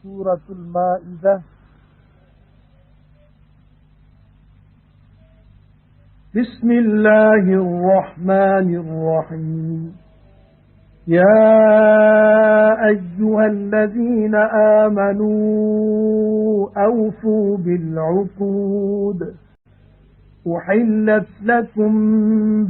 سورة المائدة. بسم الله الرحمن الرحيم. يا أيها الذين آمنوا أوفوا بالعقود أحلت لكم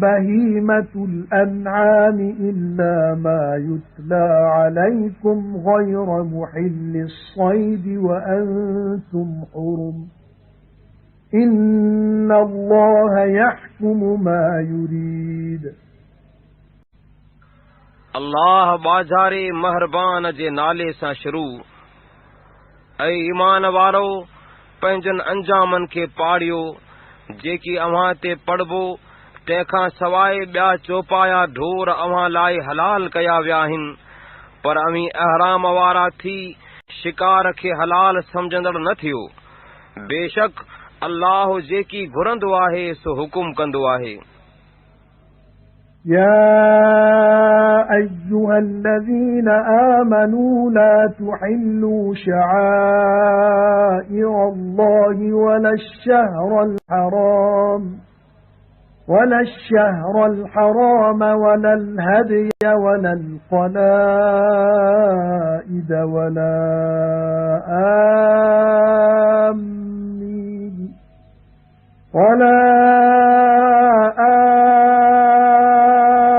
بهيمة الأنعام إلا ما يتلى عليكم غير محل الصيد وأنتم حرم إن الله يحكم ما يريد. अल्लाह बाज़ारे महरबान जे नाले सां शुरू। ऐं ईमान वारो पंहिंजनि अंजामनि खे पाड़ियो जेकी अव्हां ते पढ़बो, तंहिंखां सवाइ ॿिया चौपाया ढोर अव्हां लाइ हलाल कया विया आहिनि, पर अव्हीं अहराम वारा थी शिकार खे हलाल समझंदड़ न थियो। बेशक अल्लाह जेकी घुरंदो आहे सो हुकुम कंदो आहे। يا أيها الذين آمنوا لا تحلوا شعائر الله ولا الشهر الحرام ولا الهدي ولا القلائد ولا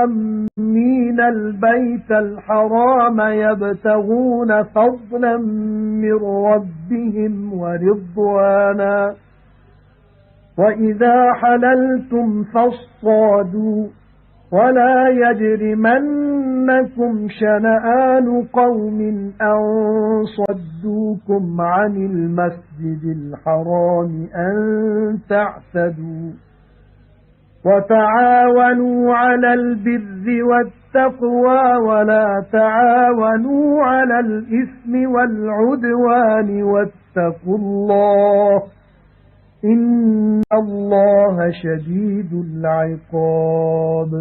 آمين البيت الحرام يبتغون فضلا من ربهم ورضوانا وإذا حللتم فاصطادوا ولا يجرمنكم شنآن قوم أن صدوكم عن المسجد الحرام أن تعتدوا وتعاونوا على البر والتقوى ولا تعاونوا على الإثم والعدوان واتقوا الله إن الله شديد العقاب.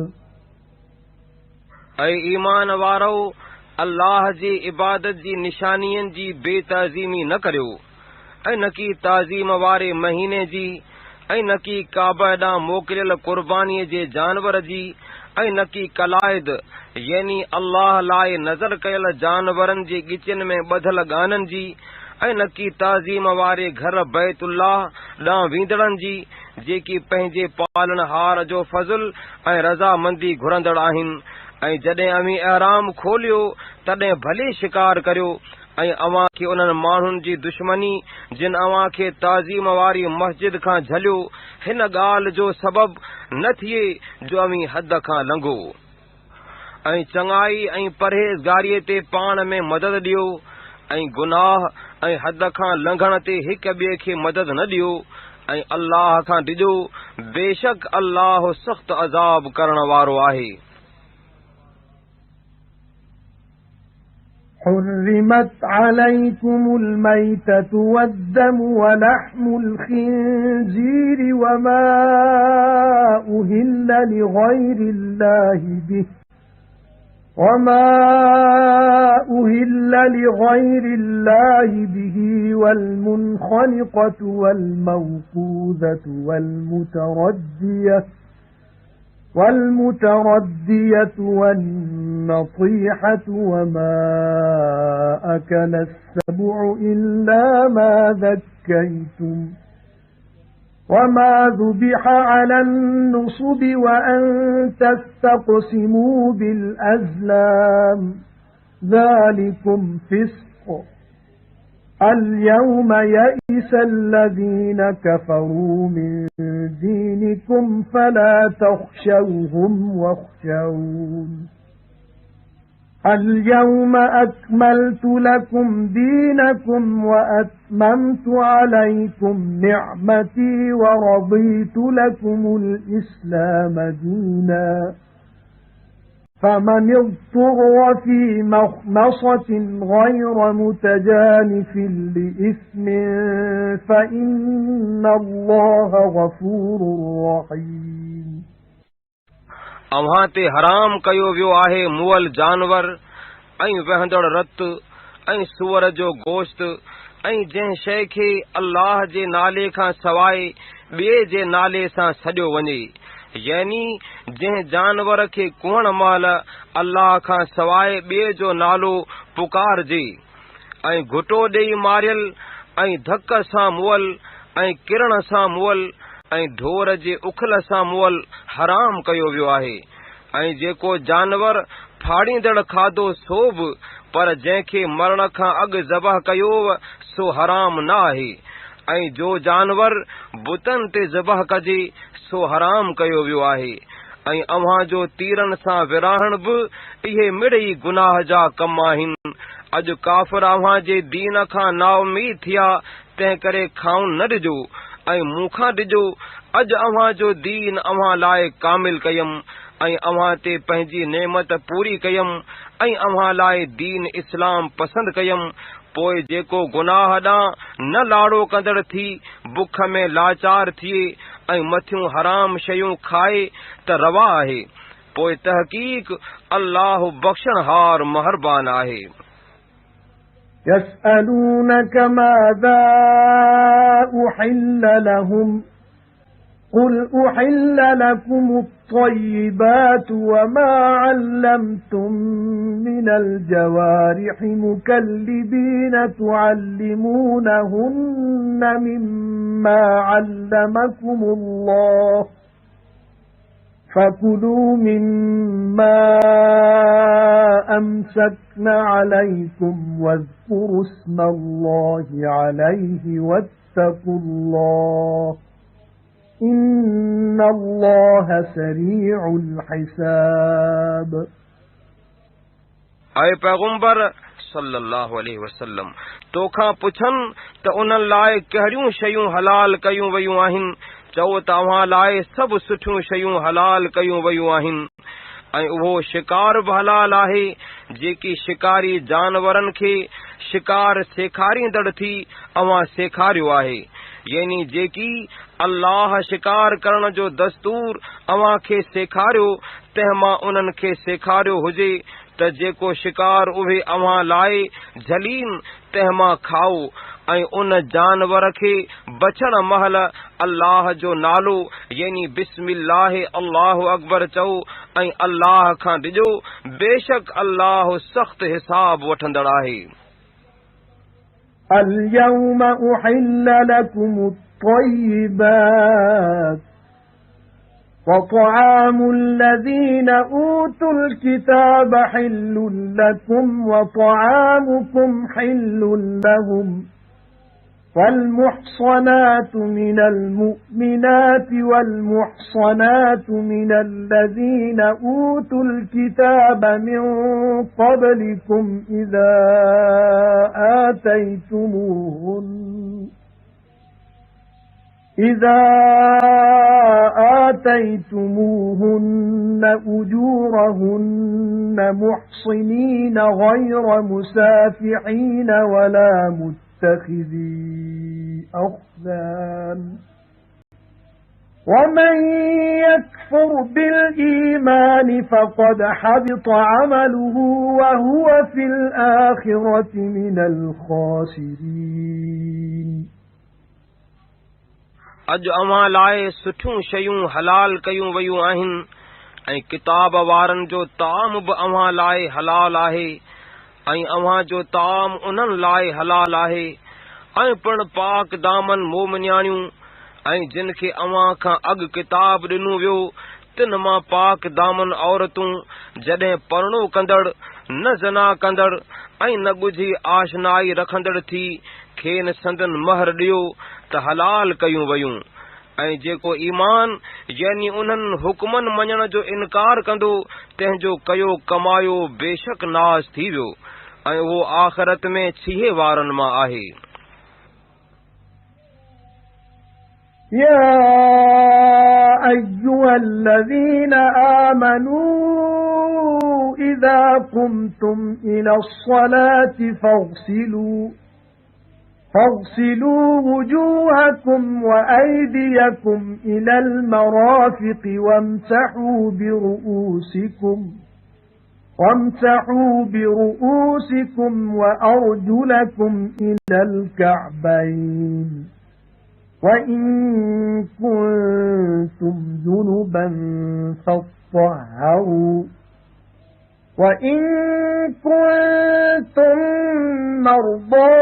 ऐं ईमान वारो अल्लाह जी इबादत जी निशानियन जी बेताज़ीमी न करियो, ऐं न की ताज़ीम वारे महीने जी, ऐं न की काबा ॾांहुं मोकिलियल क़ुर्बानीअ जे जानवर जी, ऐं न की कलाइद यानी अल्लाह लाइ नज़र कयल जानवरनि जे ॻिचनि में ॿधल गाननि जी, ऐं न की ताज़ीम वारे घर बैतुल्लाह ॾांहुं वींदड़नि जी जेकी पंहिंजे पालनहार जो फज़ल ऐं रज़ामंदी घुरंदड़ आहिनि। ऐं जॾहिं अव्हीं अहराम खोलियो तॾहिं भले शिकार करियो, ऐं अव्हां खे उन्हनि माण्हुनि जी दुश्मनी जिन अव्हां खे ताज़ीम वारी मस्जिद खां झलियो, हिन ॻाल्हि जो सबबु न थिए जो अव्हीं हद खां लंघो। ऐं चङाई ऐं परहेज़गारीअ ते पाण में मदद ॾियो, ऐं गुनाह ऐं हद खां लंघण ते हिक ॿिए खे मदद न ॾियो, ऐं अल्लाह खां ॾिजो, बेशक अल्लाह सख़्त अज़ाब करण वारो आहे। حرمت عليكم الميتة والدم ولحم الخنزير وما أهل لغير الله به والمنخنقة والموقوذة والمتردية والنطيحة وما أكل السبع إلا ما ذكيتم وما ذبح على النصب وأن تستقسموا بالأزلام ذلكم فسق. اليوم يئس الذين كفروا من دينكم فلا تخشوهم واخشون. اليوم أكملت لكم دينكم وأتممت عليكم نعمتي ورضيت لكم الإسلام دينا فمن اضطر في مخمصة غير متجانف لإثم فإن الله غفور رحيم. अव्हां ते हराम कयो वियो आहे मुअल जानवर ऐं वहंदड़ रत ऐं सूअर जो गोश्त ऐं जंहिं शइ खे अल्लाह जे नाले खां सवाइ ॿिए जे नाले सां सॾियो वञे, यानी जंहिं जानवर खे कुहण महिल अल्लाह खां सवाइ ॿिए जो नालो पुकारजे, ऐं घुटो ॾेई मारियल ऐं धक सां मुअल ऐं किरण सां मुअल ऐं ढोर जे उखल सां मुअल हराम कयो वियो आहे। ऐं जेको जानवर फाड़ींदड़ खाधो सो बि, पर जंहिंखे मरण खां अॻु ज़बह कयो सो हराम न आहे। ऐं जो जानवर बुतनि ते ज़बह कजे सो हराम कयो वियो आहे। ऐं अव्हां जो तीरनि सां विराहण बि इहे मिड़ई गुनाह जा कम आहिनि। अॼु काफ़िर अव्हां जे दीन खां नाउमीद थिया, तंहिं करे खाउन न ॾिजो ऐं मूंखां ॾिजो। अॼु अव्हां जो दीन अव्हां लाइ कामिल कयमि ऐं अव्हां ते पंहिंजी नेमत पूरी कयमि ऐं अव्हां लाइ दीन इस्लाम पसंदि कयमि। पोइ जेको गुनाह ॾांहुं न लाड़ो कंदड़ थी बुख में लाचार थिए ऐं मथियूं हराम शयूं खाए त रवा आहे। पोइ तहक़ीक़ अल्लाह बख़्शणहार महरबान आहे। يسألونك ماذا أحل لهم قل أحل لكم الطيبات وما علمتم من الجوارح مكلبين تعلمونهن مما علمكم الله فكلوا مما أمسكن عليكم واذكروا اسم الله عليه واتقوا الله إن الله سريع الحساب। ऐं पैगंबर सल्लल्लाहु अलैहि वसल्लम तोखां पुछनि त उन्हनि लाइ कहिड़ियूं शयूं हलाल कयूं वयूं आहिनि। चओ त अव्हां लाइ सभु सुठियूं शयूं हलाल कयूं वयूं आहिनि ऐं उहो शिकार बि हलाल आहे जेकी शिकारी जानवरनि खे शिकार सेखारींदड़ थी अव्हां सेखारियो आहे, यानी जेकी अल्लाह शिकार करण जो दस्तूर अव्हां खे सेखारियो तंहिं मां उन्हनि खे सेखारियो हुजे त जेको शिकार उहे अव्हां लाइ झलीन तंहिं मां खाओ ऐं उन जानवर खे बचण महल अल्लाह जो नालो यानी बिस्मिल्लाह अल्लाहु अकबर चओ ऐं अल्लाह खां ॾिजो, बेशक अल्लाह सख़्त हिसाब वठंदड़ आहे। اليوم أحل لكم الطيبات وطعام الذين أوتوا الكتاب حل لكم وطعامكم حل لهم والمحصنات من المؤمنات والمحصنات من الذين أوتوا الكتاب من قبلكم إذا آتيتموهن أجورهن محصنين غير مسافحين ولا متخذي أخدان ومن يكفر بالإيمان فقد حبط عمله وهو في الآخرة من الخاسرين। अॼु अव्हां लाइ सुठियूं शयूं हलाल कयूं वयूं आहिनि ऐं किताब वारनि जो ताम बि अव्हां लाइ हलाल आहे ऐं अव्हां जो ताम उन्हनि लाइ हलाल आहे ऐं पिण पाक दामन मोमिनियाणियूं ऐं जिन खे अव्हां खां अॻु किताब ॾिनो वियो तिन मां पाक दामन औरतूं जॾहिं परणो कंदड़ न ज़ना कंदड़ ऐं न ॻुझी आशनाई रखंदड़ थी खेनि संदन महर ॾियो त हलाल कयूं वयूं। ऐं जेको ईमान यानी उन्हनि हुकमनि मञण जो इनकार कंदो तंहिंजो कयो कमायो बेशक नास थी वियो ऐं उहो आख़िरत में छीहे वारनि मां आहे। يا أيها الذين آمنوا إذا قمتم إلى الصلاة فاغسلوا وجوهكم وأيديكم إلى المرافق وامسحوا برؤوسكم وامسحوا برؤوسكم وأرجلكم إلى الكعبين وإن كنتم جنبا فاطهروا وَإِن كُنتُم مَّرْضَىٰ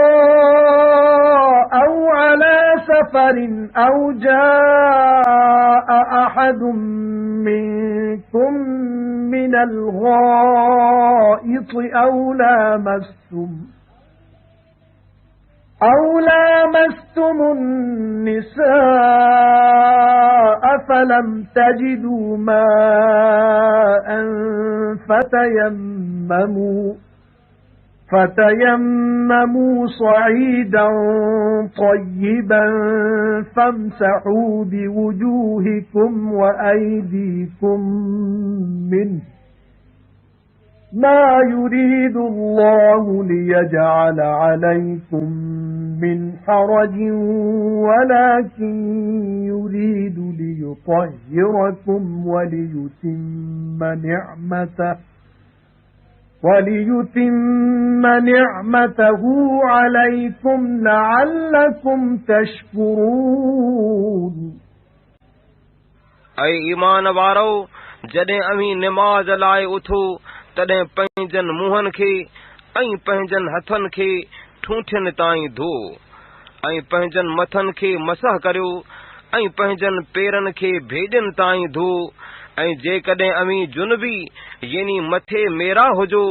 أَوْ عَلَىٰ سَفَرٍ أَوْ جَاءَ أَحَدٌ مِّنكُم مِّنَ الْغَائِطِ أَوْ لَامَسْتُمُ النِّسَاءَ فَلَمْ تَجِدُوا مَاءً فتيمموا صعيدا طيبا فامسحوا بوجوهكم وأيديكم منه ما يريد الله ليجعل عليكم من حرج ولكن يريد ليطهركم وليتم نعمته عليكم لعلكم تشكرون ऐं ईमान वारो जॾहिं अमीं निमाज़ लाइ उथो तॾहिं पंहिंजनि मुंहनि खे ऐं पंहिंजनि हथनि खे ठूठियुनि ताईं धो ऐं पंहिंजनि मथनि खे मसह करियो ऐं पंहिंजनि पेरनि खे भेॾियुनि ताईं धो ऐं जेकॾहिं अमीं जुनबी यानी मथे मेरा हुजो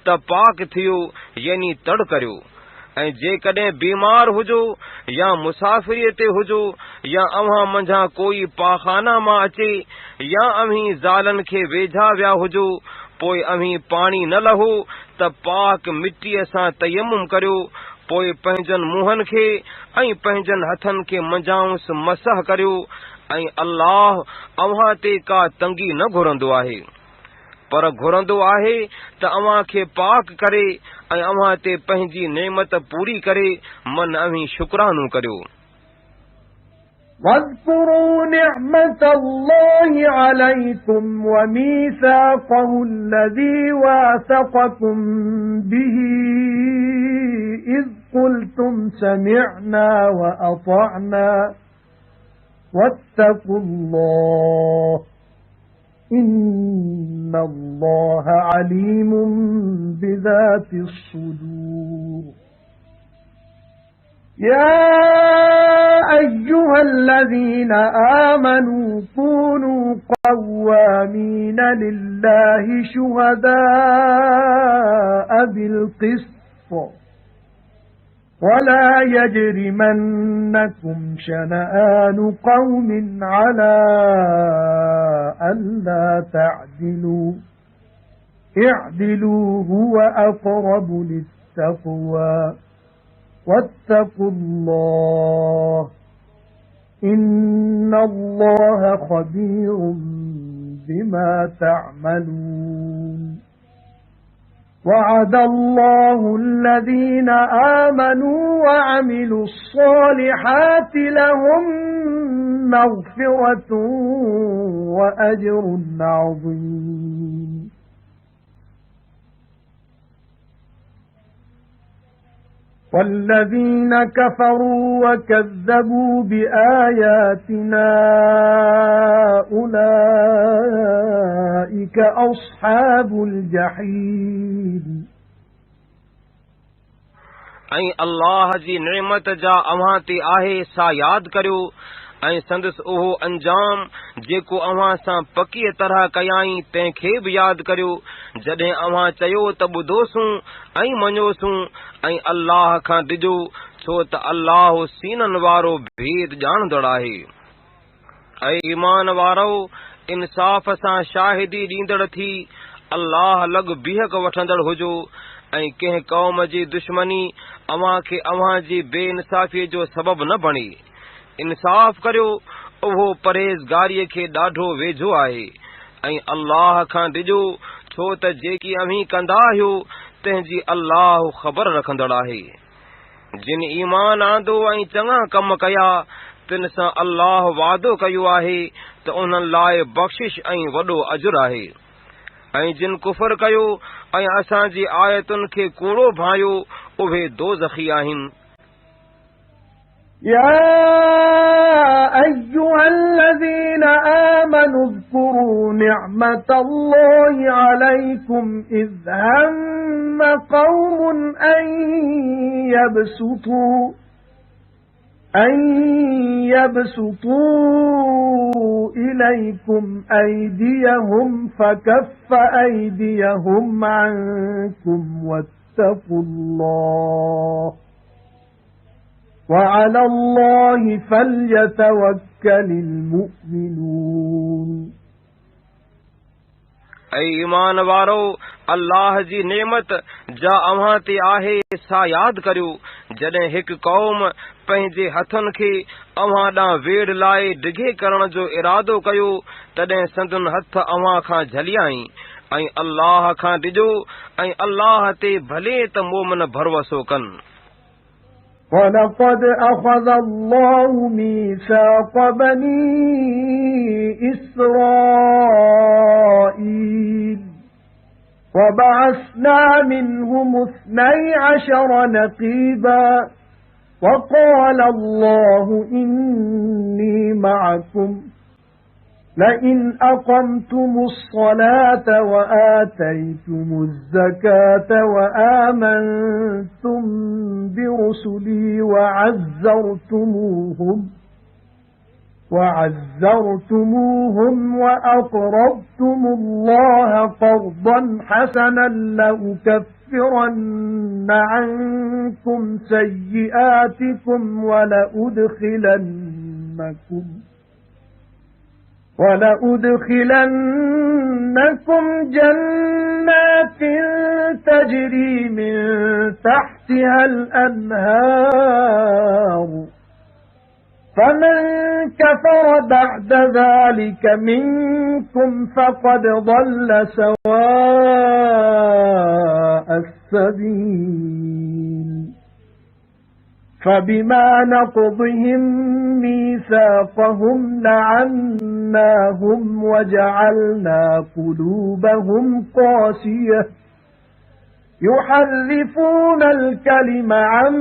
त पाक थियो यानी तड़ करियो ऐं जेकॾहिं बीमार हुजो या मुसाफ़िरीअ ते हुजो या अव्हां मंझां कोई पाखाना मां अचे या अमीं ज़ालनि खे वेझा विया हुजो पोइ अमीं पाणी न लहो त पाक मिटीअ सां तयम्मुम करियो पोइ पंहिंजनि मुंहनि खे ऐं पंहिंजनि हथनि खे मंझाउंस मसह करियो ऐं अल्लाह अव्हां ते का तंगी न घुरंदो आहे पर घुरंदो आहे त अव्हां खे पाक करे ऐं अव्हां ते पंहिंजी नेमत पूरी करे मन अमीं शुक्रानो करियो واذكروا نعمة الله عليكم وميثاقه الذي واثقكم به إذ قلتم سمعنا وأطعنا واتقوا الله إن الله عليم بذات الصدور يا أيها الذين آمنوا كونوا قوامين لله شهداء بالقسط ولا يجرمنكم شنآن قوم على ألا تعدلوا اعدلوا هو أقرب للتقوى واتقوا الله إن الله خبير بما تعملون وعد الله الذين آمنوا وعملوا الصالحات لهم مغفرة وأجر عظيم والذين كفروا وكذبوا بآياتنا أولئك أصحاب الجحيم ऐं अल्लाह जी नेमत जा अव्हां ते आहे सा यादि करियो ऐं संदसि उहो अंजाम जेको अव्हां सां पकीअ तरह कयाई तंहिंखे बि यादि करियो जॾहिं अव्हां चयो त ॿुधोसूं ऐं मञोसूं ऐं अल्लाह खां ॾिजो छो त अल्लाह सीननि वारो भेद ॼाणंदड़ आहे ऐं ईमान वारो इंसाफ़ सां शाहिदी ॾींदड़ थी अल्लाह लॻ बीहक वठंदड़ हुजो ऐं कंहिं क़ौम जी दुश्मनी अव्हां खे अव्हां जी बेइंसाफ़ीअ जो सबबु न बणे इंसाफ़ करियो उहो परहेज़गारीअ खे ॾाढो वेझो आहे ऐं अल्लाह खां ॾिजो छो त जेकी अमीं कंदा आहियो तंहिंजी अल्लाह ख़बर रखंदड़ आहे जिन ईमान आंदो ऐं चङा कम कया तिन सां अल्लाह वादो कयो आहे त उन्हनि लाइ बख़्शिश ऐं वॾो अजुर आहे ऐं जिन कुफर कयो ऐं असांजी आयतुनि खे कूड़ो भायो उहे दोज़खी आहिनि। يا أيها الذين آمنوا اذكروا نعمة الله عليكم إذ هم قوم أن يبسطوا إليكم أيديهم فكف أيديهم عنكم واتقوا الله وعلى الله فليتوكل المؤمنون ऐं ईमान वारो अल्लाह जी नेमत जा अव्हां ते आहे सा यादि करियो जॾहिं हिकु क़ौम पंहिंजे हथनि खे अव्हां ॾांहुं वेड़ लाइ डिघे करण जो इरादो कयो तॾहिं संदन हथ अव्हां खां झलियाई ऐं अल्लाह खां डिॼो ऐं अल्लाह ते भले त मोमिन भरोसो कनि। وَلَقَدْ أَخَذَ اللَّهُ مِيثَاقَ بَنِي إِسْرَائِيلَ وَبَعَثْنَا مِنْهُمُ 12 نَقِيبًا وَقَالَ اللَّهُ إِنِّي مَعَكُمْ لئن أقمتم الصلاة وآتيتم الزكاة وآمنتم برسلي وعزرتموهم وأقرضتم الله قرضا حسنا لأكفرن عنكم سيئاتكم ولأدخلنكم جنات تجري من تحتها الأنهار فمن كفر بعد ذلك منكم فقد ضل سواء السبيل فبما نقضهم ميثاقهم لعناهم وجعلنا قلوبهم قاسية يحرفون الكلم عن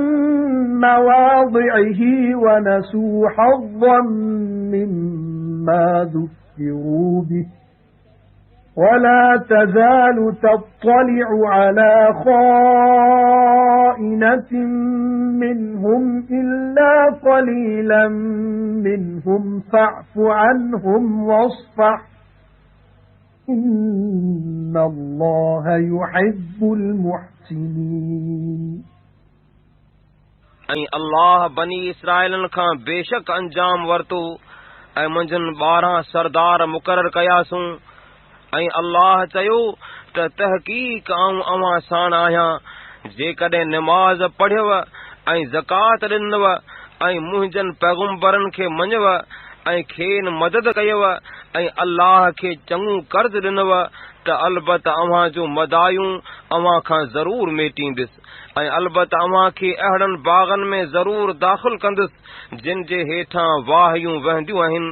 مواضعه ونسوا حظا مما ذكروا به ولا تزال تطلع على خائنة منهم إلا قليلا منهم فاعف عنهم واصفح إن الله يحب المحسنين ऐं अल्लाह बनी इसराइलनि खां बेशक अंजाम वरितो ऐं मुंहिंजनि 12 सरदार मुक़रर कयासूं ऐं अल्लाह चयो त तहक़ीक़ आऊं अव्हां साण आहियां जेकॾहिं निमाज़ पढ़ियव ऐं ज़कात ॾिनव ऐं मुंहिंजनि पैगुंबरनि खे मञव ऐं खेनि मदद कयव ऐं अल्लाह खे चङो कर्ज़ ॾिनव त अलबत अव्हां जूं मदायूं अव्हां खां ज़रूर मेटींदुसि ऐं अलबत अव्हां खे अहिड़नि बाग़नि में ज़रूर दाख़िल कंदुसि जिन जे हेठां वाहियूं वहंदियूं आहिनि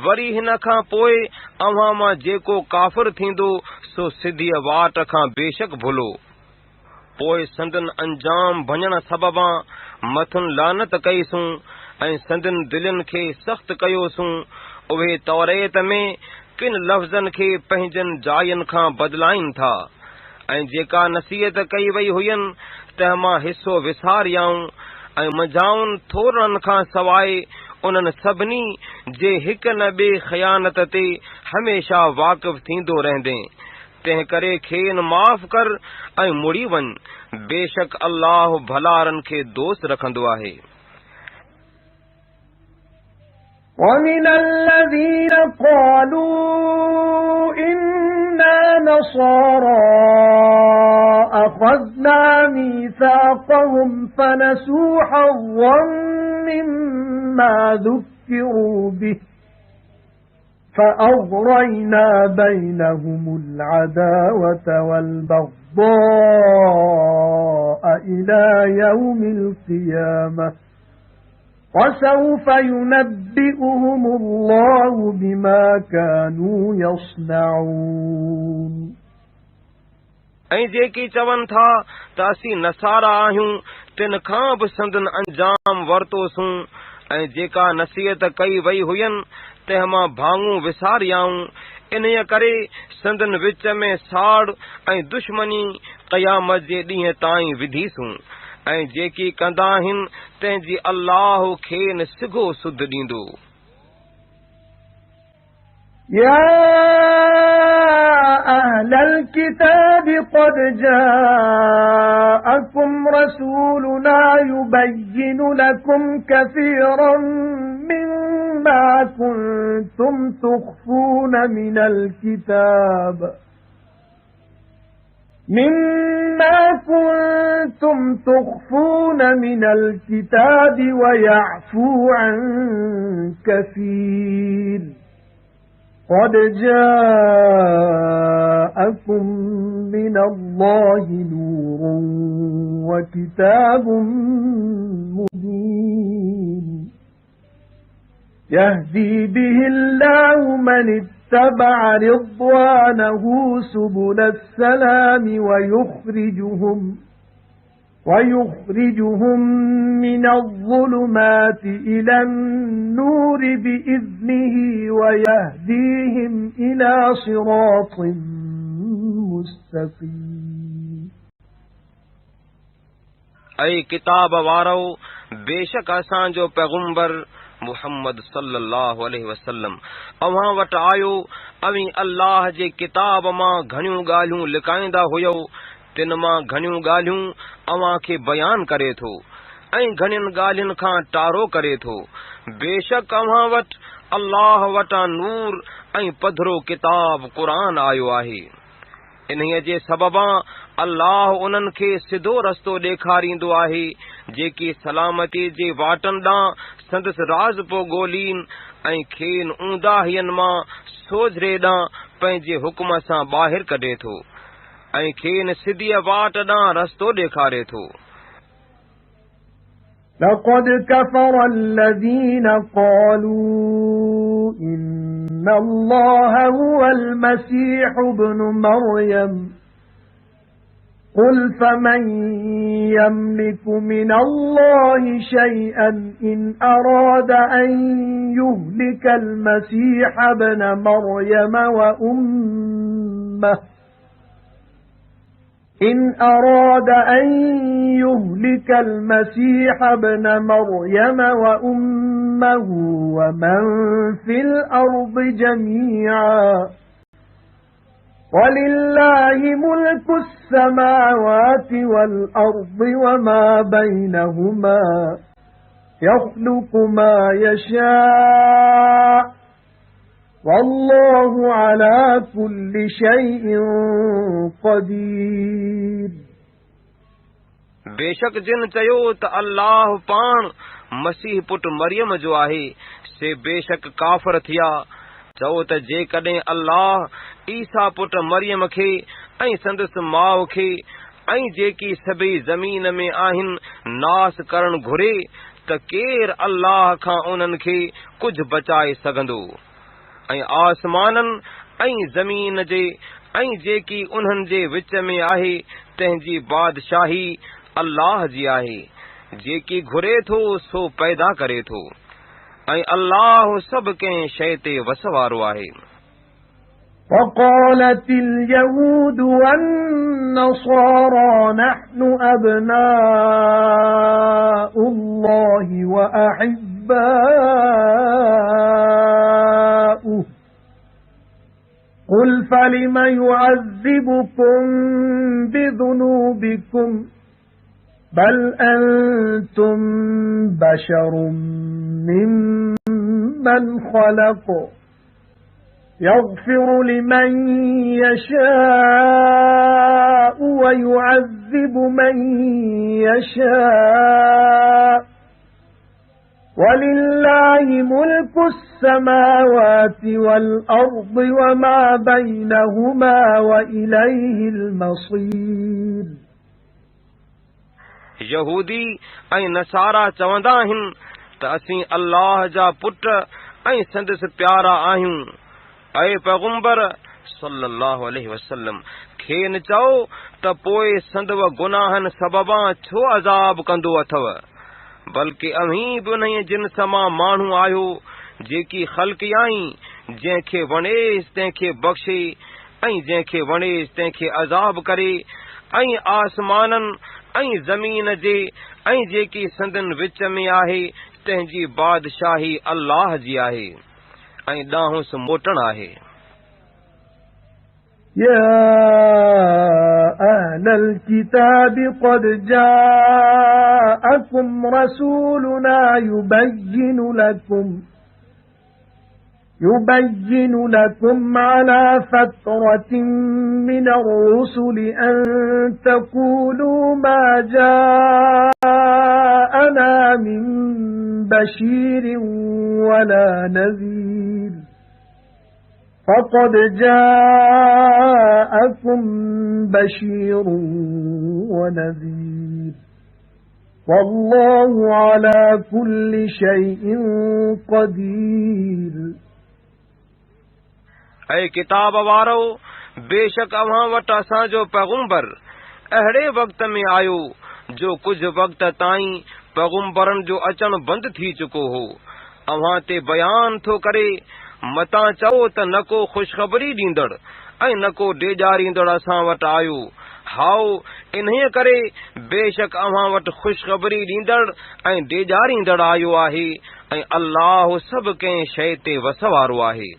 वरी हिन खां पोइ अव्हां मां जेको काफ़िर थींदो सो सिधीअ वाट खां बेशक भुलो। पोइ संदन अंजाम भञण सबबां मथुनि लानत कईसूं ऐं संदन दिलनि खे सख़्त कयोसूं। उहे तौरेत में किन लफ़्ज़नि खे पंहिंजनि जायुनि खां बदिलाइनि था ऐं जेका नसीहत कई वई हुयनि तंहिं मां हिसो विसारियाऊं ऐं मझाउनि थोरनि खां सवाइ उन्हनि सभिनी जे हिक न ॿिए ख़यानत ते हमेशा वाक़िफ़ थींदो रहंदे तंहिं करे खेनि माफ़ कर ऐं मुड़ी वञ बेशक अल्लाह भलारनि खे दोस्त रखंदो आहे। وَمِنَ الَّذِينَ قَالُوا إِنَّا نَصَارَى أَخَذْنَا مِيثَاقَهُمْ فَنَسُوا حَظًّا مِّمَّا ذُكِّرُوا بِهِ فَأَغْرَيْنَا بَيْنَهُمُ الْعَدَاوَةَ وَالْبَغْضَاءَ إِلَى يَوْمِ الْقِيَامَةِ وَسَوْفَ يُنَبِّئُهُمُ اللَّهُ بِمَا كَانُوا يَصْنَعُونَ ऐं जेकी चवनि था त असीं नसारा आहियूं तिन खां बि संदन अंजाम वरितोसूं ऐं जेका नसीहत कई वई हुयनि तंहिं मां भाङूं विसारियाऊं। इन्हीअ करे संदन विच में साड़ ऐं दुश्मनी क़यामत जे ॾींहं ताईं विधीसूं ऐं जेकी कंदा आहिनि तंहिंजी अल्लाह खेनि सिघो सुध ॾींदो। يا أهل الكتاب قد جاءكم رسولنا يبين لكم كثيرا مما كنتم تخفون من الكتاب ويعفو عن كثير قد جاءكم من الله نور وكتاب مبين يهدي به الله من اتبع رضوانه سبل السلام ويخرجهم من الظلمات إلى النور بإذنه ويهديهم إلى صراط مستقيم ऐं किताब वारो बेशक असांजो पैगुंबर मुहम्मद सल्लल्लाहु अलैहि वसल्लम अव्हां वटि आयो अवी अल्लाह जे किताब मां घणियूं ॻाल्हियूं लिकाईंदा हुयो तिन मां घणियूं ॻाल्हियूं अव्हां खे बयान करे थो ऐं घणियुनि ॻाल्हियुनि खां टारो करे थो। बेशक अव्हां वटि अल्लाह वटां नूर ऐं पधरो किताब क़ुरान आयो आहे। इन्हीअ जे सबबां अल्लाह उन्हनि खे सिधो रस्तो ॾेखारींदो आहे जेकी सलामती जे वाटनि ॾांहुं संदसि राज़ पोइ ॻोल्हीनि ऐं खेनि ऊंदाहियनि मां सोझरे ॾांहुं पंहिंजे हुकुम सां ॿाहिरि कढे थो ऐं खेनि सिधीअ वाट ॾांहुं रस्तो ॾेखारे थो। لقد كفر الذين قالوا إن الله هو المسيح ابن مريم قل فمن يملك من الله شيئا إن أراد أن يهلك المسيح ابن مريم وأمه ومن في الأرض جميعا ولله ملك السماوات والأرض وما بينهما يخلق ما يشاء والله على كل شيء قدير बेशक जिन चयो त अल्लाह पाण मसीह पुट मरियम जो आहे से बेशक काफ़िर थिया। चओ त जेकॾहिं अल्लाह ईसा पुट मरियम खे ऐं संदसि माउ खे ऐं जेकी सभई ज़मीन में आहिनि नास करण घुरे त केरु अल्लाह खां उन्हनि खे कुझु बचाए सघंदो। ऐं आसमाननि ऐं ज़मीन जे ऐं जेकी उन्हनि जे विच में आहे तंहिंजी बादशाही अल्लाह जी आहे जेकी घुरे थो सो पैदा करे थो ऐं अल्लाह सभु कंहिं शइ ते वस वारो आहे। وقالت اليهود والنصارى نحن أبناء الله وأحباؤه قل فلم يعذبكم بذنوبكم بل أنتم بشر ممن خلق يغفر لمن يشاء ويعذب من يشاء ولله ملك السماوات والأرض وما بينهما وإليه المصير। यहूदी ऐं नसारा चवंदा आहिनि त असीं अल्लाह जा पुट ऐं संदसि प्यारा आहियूं। ऐं पैगुंबर सल्लल्लाहु अलैहि वसल्लम खेन चओ त पोइ संदव गुनाहन सबबा छो अज़ाब कंदो अथव, बल्कि अहीं बि उन्हीअ जिन्स मां माण्हू आहियो जेकी ख़ल्क़ी आई, जंहिंखे वणेसि तंहिंखे बख़्शे ऐं जंहिंखे वणेसि तंहिंखे अज़ाब करे, ऐं आसमाननि ऐं ज़मीन जे ऐं जेकी संदन विच में आहे तंहिंजी बादशाही अल्लाह जी आहे ऐं ॾांहुंसि मोटण आहे। يا أهل الكتاب قد جاءكم رسولنا يبين لكم على فترة من الرسل أن تقولوا ما جاءنا من بشير ولا نذير فقد جاءكم بشير ونذير والله على كل شيء قدير। ऐं किताब वारो, बेशक अव्हां वटि असांजो पैगुंबर अहिड़े वक़्त में आयो जो कुझु वक़्त ताईं पैगुंबरनि जो अचणु बंदि थी चुको हो। अव्हां ते बयान थो करे, मतां चओ त न को ख़ुशख़बरी ॾींदड़ ऐं न को ॾेजारींदड़ असां वटि आयो। हाओ, इन्हीअ करे बेशक अव्हां वटि ख़ुशख़बरी ॾींदड़ ऐं ॾेजारींदड़ आयो आहे ऐं अल्लाह सभु कंहिं शइ ते वस वारो आहे।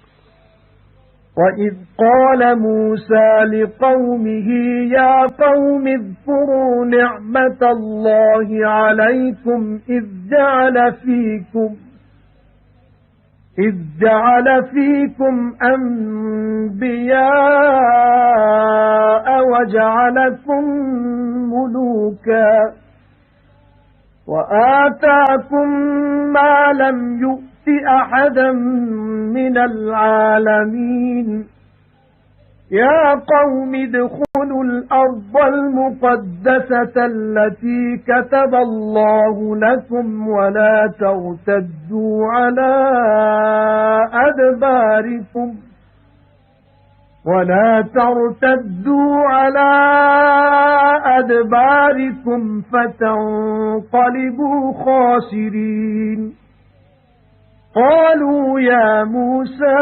وَإِذْ قَالَ مُوسَى لِقَوْمِهِ يَا قَوْمِ اذْكُرُوا نِعْمَةَ اللَّهِ عَلَيْكُمْ إِذْ جَعَلَ فِيكُمْ أَنْبِيَاءَ وَجَعَلَكُمْ مُلُوكًا وَآتَاكُمْ مَا لَمْ يُؤْتِ أَحَدًا مِنَ الْعَالَمِينَ يَا قَوْمِ ادْخُلُوا الْأَرْضَ الْمُقَدَّسَةَ الَّتِي كَتَبَ اللَّهُ لَكُمْ وَلَا تَرْتَدُّوا عَلَى أَدْبَارِكُمْ فَتَنقَلِبُوا خَاسِرِينَ قَالُوا يَا مُوسَى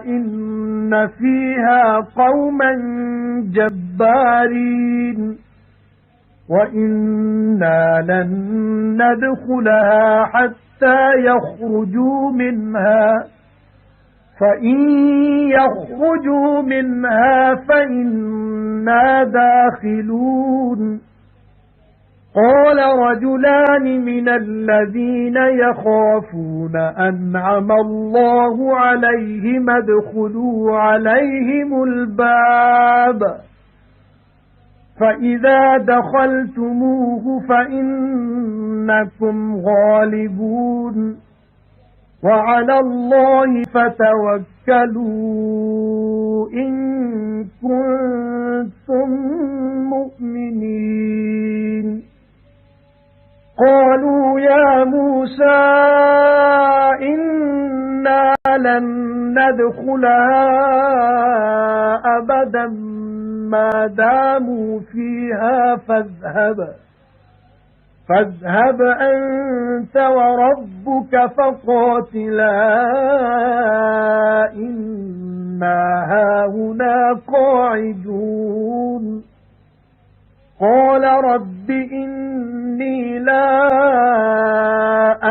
إِنَّ فِيهَا قَوْمًا جَبَّارِينَ وَإِنَّا لَن نَّدْخُلَهَا حَتَّى يَخْرُجُوا مِنْهَا فَإِن يَخْرُجُوا مِنْهَا فَإِنَّا دَاخِلُونَ قَالَ رَجُلَانِ مِنَ الَّذِينَ يَخَافُونَ أَنْعَمَ اللَّهُ عَلَيْهِمْ ادْخُلُوا عَلَيْهِمُ الْبَابَ فَإِذَا دَخَلْتُمُوهُ فَإِنَّكُمْ غَالِبُونَ وَعَلَى اللَّهِ فَتَوَكَّلُوا إِن كُنتُم مُّؤْمِنِينَ قَالُوا يَا مُوسَى إِنَّا لَن نَّدْخُلَهَا أَبَدًا مَّا دَامُوا فِيهَا فاذهب أنت وربك فقاتلا إنا هاهنا قاعدون قال رب إني لا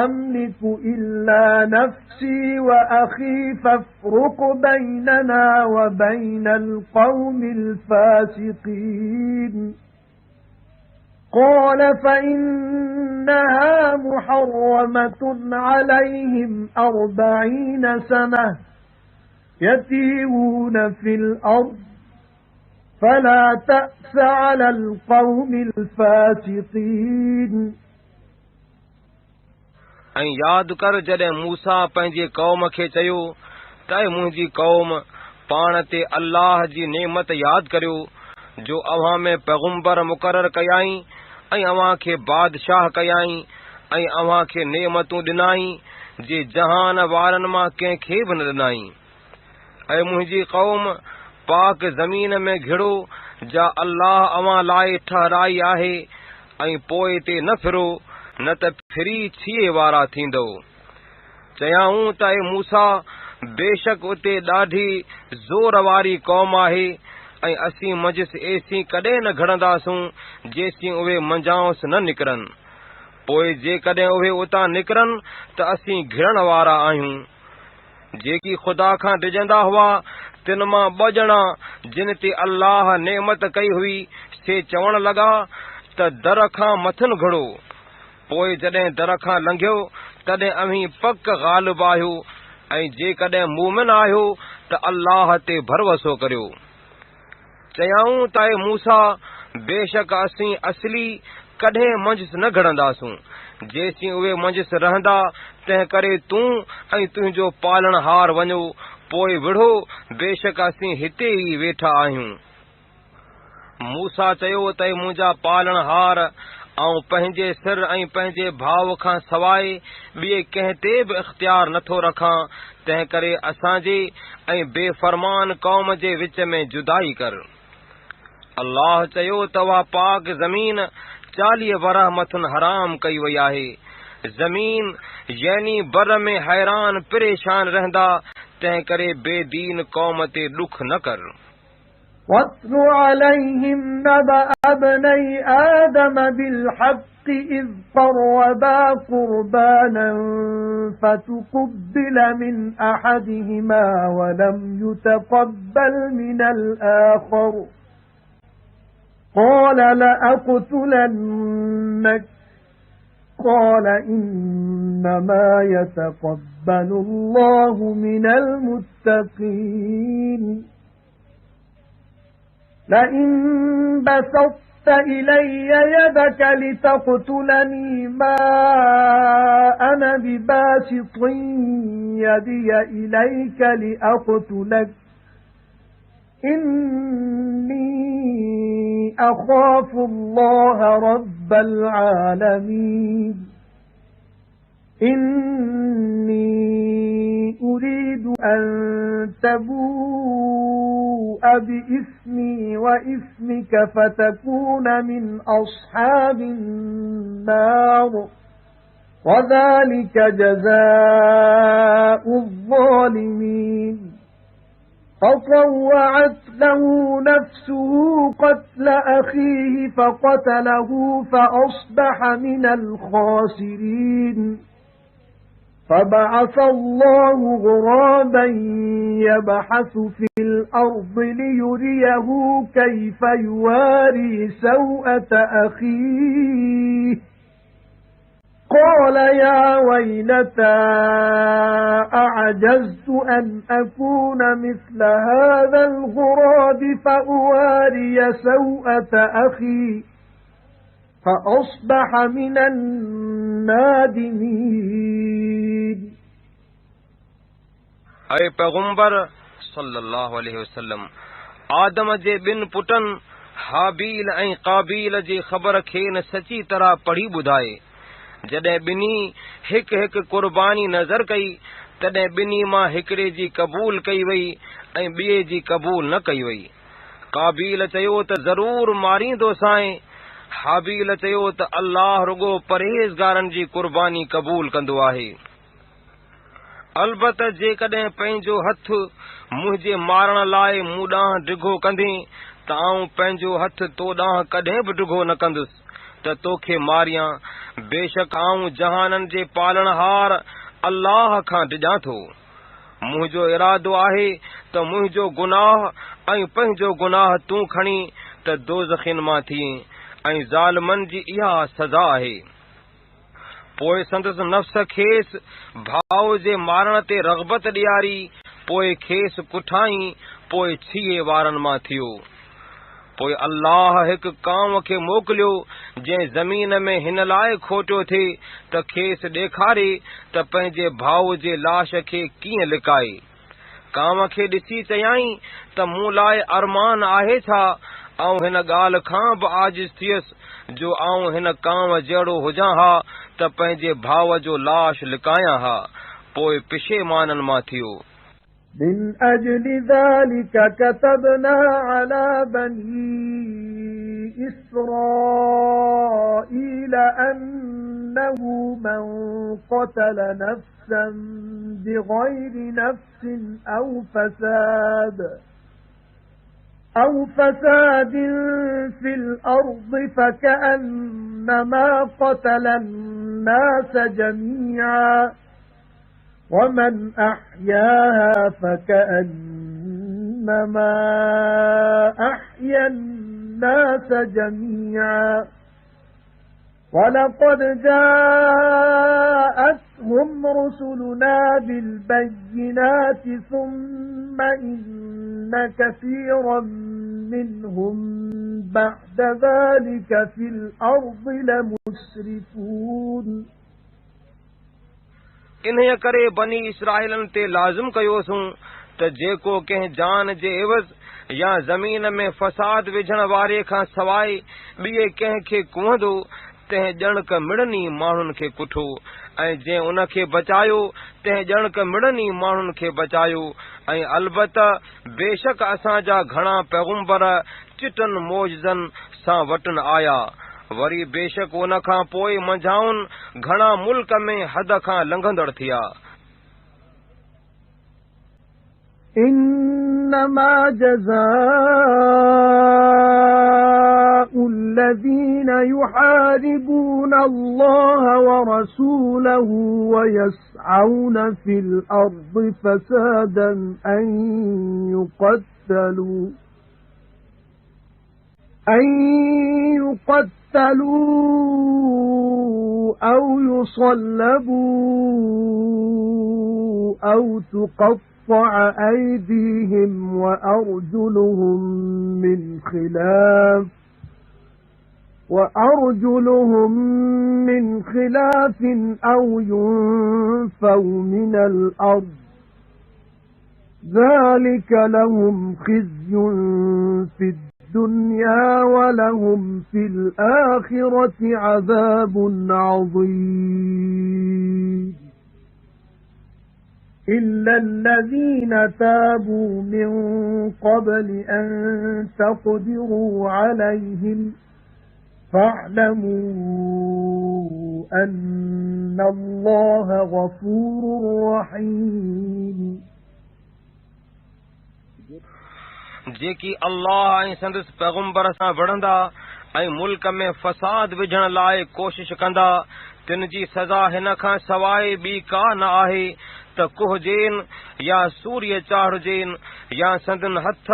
أملك إلا نفسي وأخي فافرق بيننا وبين القوم الفاسقين قال فإنها محرمة عليهم 40 سنة يتيهون في الأرض فلا تأس على القوم الفاسقين ऐं यादि कर जॾहिं मूसा पंहिंजे क़ौम खे चयो त मुंहिंजी क़ौम पाण ते अल्लाह जी नेमत यादि करियो जो अव्हां में पैगुंबर मुक़ररु कयाई ऐं अव्हां खे बादशाह कयाई ऐं अव्हां खे नेमतूं ॾिनाई जे जहान वारनि मां कंहिंखे बि न ॾिनाई ऐं मुंहिंजी क़ौम पाक ज़मीन में घिड़ो जा अल्लाह अवां लाइ ठहराई आहे ऐं पोइ ते न फिरो न त फिरी छिए वारा थींदो। चयाऊं त ए मूसा बेशक उते ॾाढी ज़ोर वारी क़ौम आहे ऐं असीं मंझि एसीं कॾहिं न घड़ंदासूं जेसीं उहे मंझांउसि न निकिरनि। पोइ जेकॾहिं उहे उतां निकिरनि त असीं घिड़ण वारा आहियूं। जेकी ख़ुदा खां डिॼंदा हुआ तिन मां ॿ ॼणा जिन ते अल्लाह नेमत कई हुई से चवण लॻा त दर खां मथनि घुड़ो। पोइ जॾहिं दर खां लंघियो तॾहिं अव्हीं पक ग़ालिब आहियो ऐं जेकॾहिं मूमिन आहियो त अल्लाह ते भरवसो करियो। चयाऊं त ए मूसा बेशक असीं असली कॾहिं मंझि न घड़ंदासूं जेसीं उहे मंझि रहंदा। तंहिं करे तूं ऐं तुंहिंजो पालणहार वञो पोइ विढ़ो बेशक असीं हिते ई वेठा आहियूं। मूसा चयो त मुंहिंजा पालणहार ऐं पंहिंजे सिर ऐं पंहिंजे भाउ खां सवाइ ॿिए कंहिं ते बि इख़्तियार नथो रखां। तंहिं करे असांजे ऐं बेफ़रमान क़ौम जे विच में जुदाई कर। अल्लाह चयो त उहा पाक ज़मीन 40 वरह मथुनि हराम कई वई आहे। ज़मीन यानी बर में हैरान परेशान रहंदा। तंहिं करे बेदीन क़ौम ते ॾुख न कर। وَاتْلُ عَلَيْهِمْ نَبَأَ ابْنَيْ آدَمَ بِالْحَقِّ إِذْ قَرَّبَا قُرْبَانًا فَتُقُبِّلَ مِنْ أَحَدِهِمَا وَلَمْ يُتَقَبَّلْ مِنَ الْآخَرِ قَالَ لَأَقْتُلَنَّكَ قَالَ إِنَّمَا يَتَقَبَّلُ اللَّهُ مِنَ الْمُتَّقِينَ لَئِن بَسَطتَ إِلَيَّ يَدَكَ لِتَقْتُلَنِي مَا أَنَا بِبَاسِطٍ يَدِيَ إِلَيْكَ لِأَقْتُلَكَ إِنِّي أَخَافُ اللَّهَ رَبَّ الْعَالَمِينَ إِنِّي أُرِيدُ أَن تَبُوءَ بِإِثْمِي وَإِثْمِكَ فَتَكُونَ مِنْ أَصْحَابِ النَّارِ وَذَلِكَ جَزَاءُ الظَّالِمِينَ فَطَوَّعَتْ لَهُ نَفْسُهُ قَتْلَ أَخِيهِ فَقَتَلَهُ فَأَصْبَحَ مِنَ الْخَاسِرِينَ فَبَعَثَ اللَّهُ غُرَابًا يَبْحَثُ فِي الْأَرْضِ لِيُرِيَهُ كَيْفَ يُوَارِي سَوْءَةَ أَخِيهِ قَالَ يَا وَيْلَتَى أَعَجَزْتُ أَنْ أَكُونَ مِثْلَ هَذَا الْغُرَابِ فَأُوَارِيَ سَوْءَةَ أَخِي فَأَصْبَحَ مِنَ النَّادِمِينَ ऐं पैगंबर सल्लल्लाहु अलैहि वसल्लम आदम जे ॿिनि पुटनि हाबील ऐं काबील जी ख़बर खे न सची तरह पढ़ी ॿुधाए। जॾहिं ॿिन्ही हिकु हिकु क़ुर्बानी नज़र कई तॾहिं ॿिन्ही मां हिकिड़े जी क़बूल कई वई ऐं ॿिए जी क़बूल न कई वई। काबील चयो त ज़रूर मारींदोसांइ। हाबील चयो त अल्लाह रुगो परहेज़गारनि जी क़ुर्बानी क़बूल कंदो आहे। अलबत जेकॾहिं पंहिंजो हथ मुंहिंजे मारण लाइ मूं ॾांहुं डिघो कंदे त आऊं पंहिंजो हथ तो ॾांहुं कॾहिं बि डिघो न कंदुसि त तोखे मारियां। बेशक आऊं जहाननि जे पालणहार अल्लाह खां डिॼां थो। मुंहिंजो इरादो आहे त मुंहिंजो गुनाह ऐं पंहिंजो गुनाह तूं खणी त दोज़खिन मां थिए ऐं ज़ालिमनि जी इहा सज़ा आहे। पोइ संदसि नफ़्स खेसि भाउ जे मारण ते रग़बत ॾियारी। पोइ खेसि कुठाई। पोइ छिए वारनि मां थियो। पोइ अल्लाह हिकु कांव खे मोकिलियो जंहिं ज़मीन में हिन लाइ खोटियो थिए त खेसि ॾेखारे त पंहिंजे भाउ जे लाश खे कीअं लिकाए। कांव खे ॾिसी चयाईं त मूं लाइ अरमान आहे छा? आऊं हिन ॻाल्हि खां बि आजिज़ थियुसि जो आऊं हिन कांव जहिड़ो हुजां हा त पंहिंजे भाउ जो लाश लिकायां हा। पोइ पिशेमाननि मां थियो। من أجل ذلك كتبنا على بني إسرائيل أنه من قتل نفسا بغير نفس أو فساد في الأرض فكأنما قتل الناس جميعا ومن أحياها فكأنما أحيا الناس جميعا ولقد جاءتهم رسلنا بالبينات ثم إن كثيرا منهم بعد ذلك في الأرض لمسرفون इन्हीअ करे बनी इसराइलन ते लाज़िम कयोसूं त जेको कंहिं जान जे एवज़ या ज़मीन में फ़साद विझण वारे खां सवाइ ॿिए कंहिंखे कुहंदो तंहिं ॼणक मिड़नी माण्हुनि खे कुठो ऐं जंहिं उन खे बचायो तंहिं ॼणक मिड़नी माण्हुनि खे बचायो ऐं अलबत बेशक असांजा घणा पैगुंबर चिटनि मोजज़नि सां वटनि आया वरी बेशक उन खां पोइ मंझाउनि घणा मुल्क में हद खां लंघंदड़ थिया إنما جزاء الذين يحاربون الله ورسوله ويسعون في الأرض فسادا أن يقتلوا أو يصلبوا أو تقطع أيديهم وأرجلهم من خلاف أو ينفوا من الأرض ذلك لهم خزي في الدنيا ولهم في الآخرة عذاب عظيم إلا الذين تابوا من قبل أن تقدروا عليهم فاعلموا أن الله غفور رحيم जेकी अल्लाह ऐं संदसि पैगुंबर सां विढ़ंदा ऐं मुल्क में फ़साद विझण लाइ कोशिश कंदा तिन जी सज़ा हिन खां सवाइ ॿी का न आहे त कुहजेन या सूर्य चाढ़जेन या संदन हथ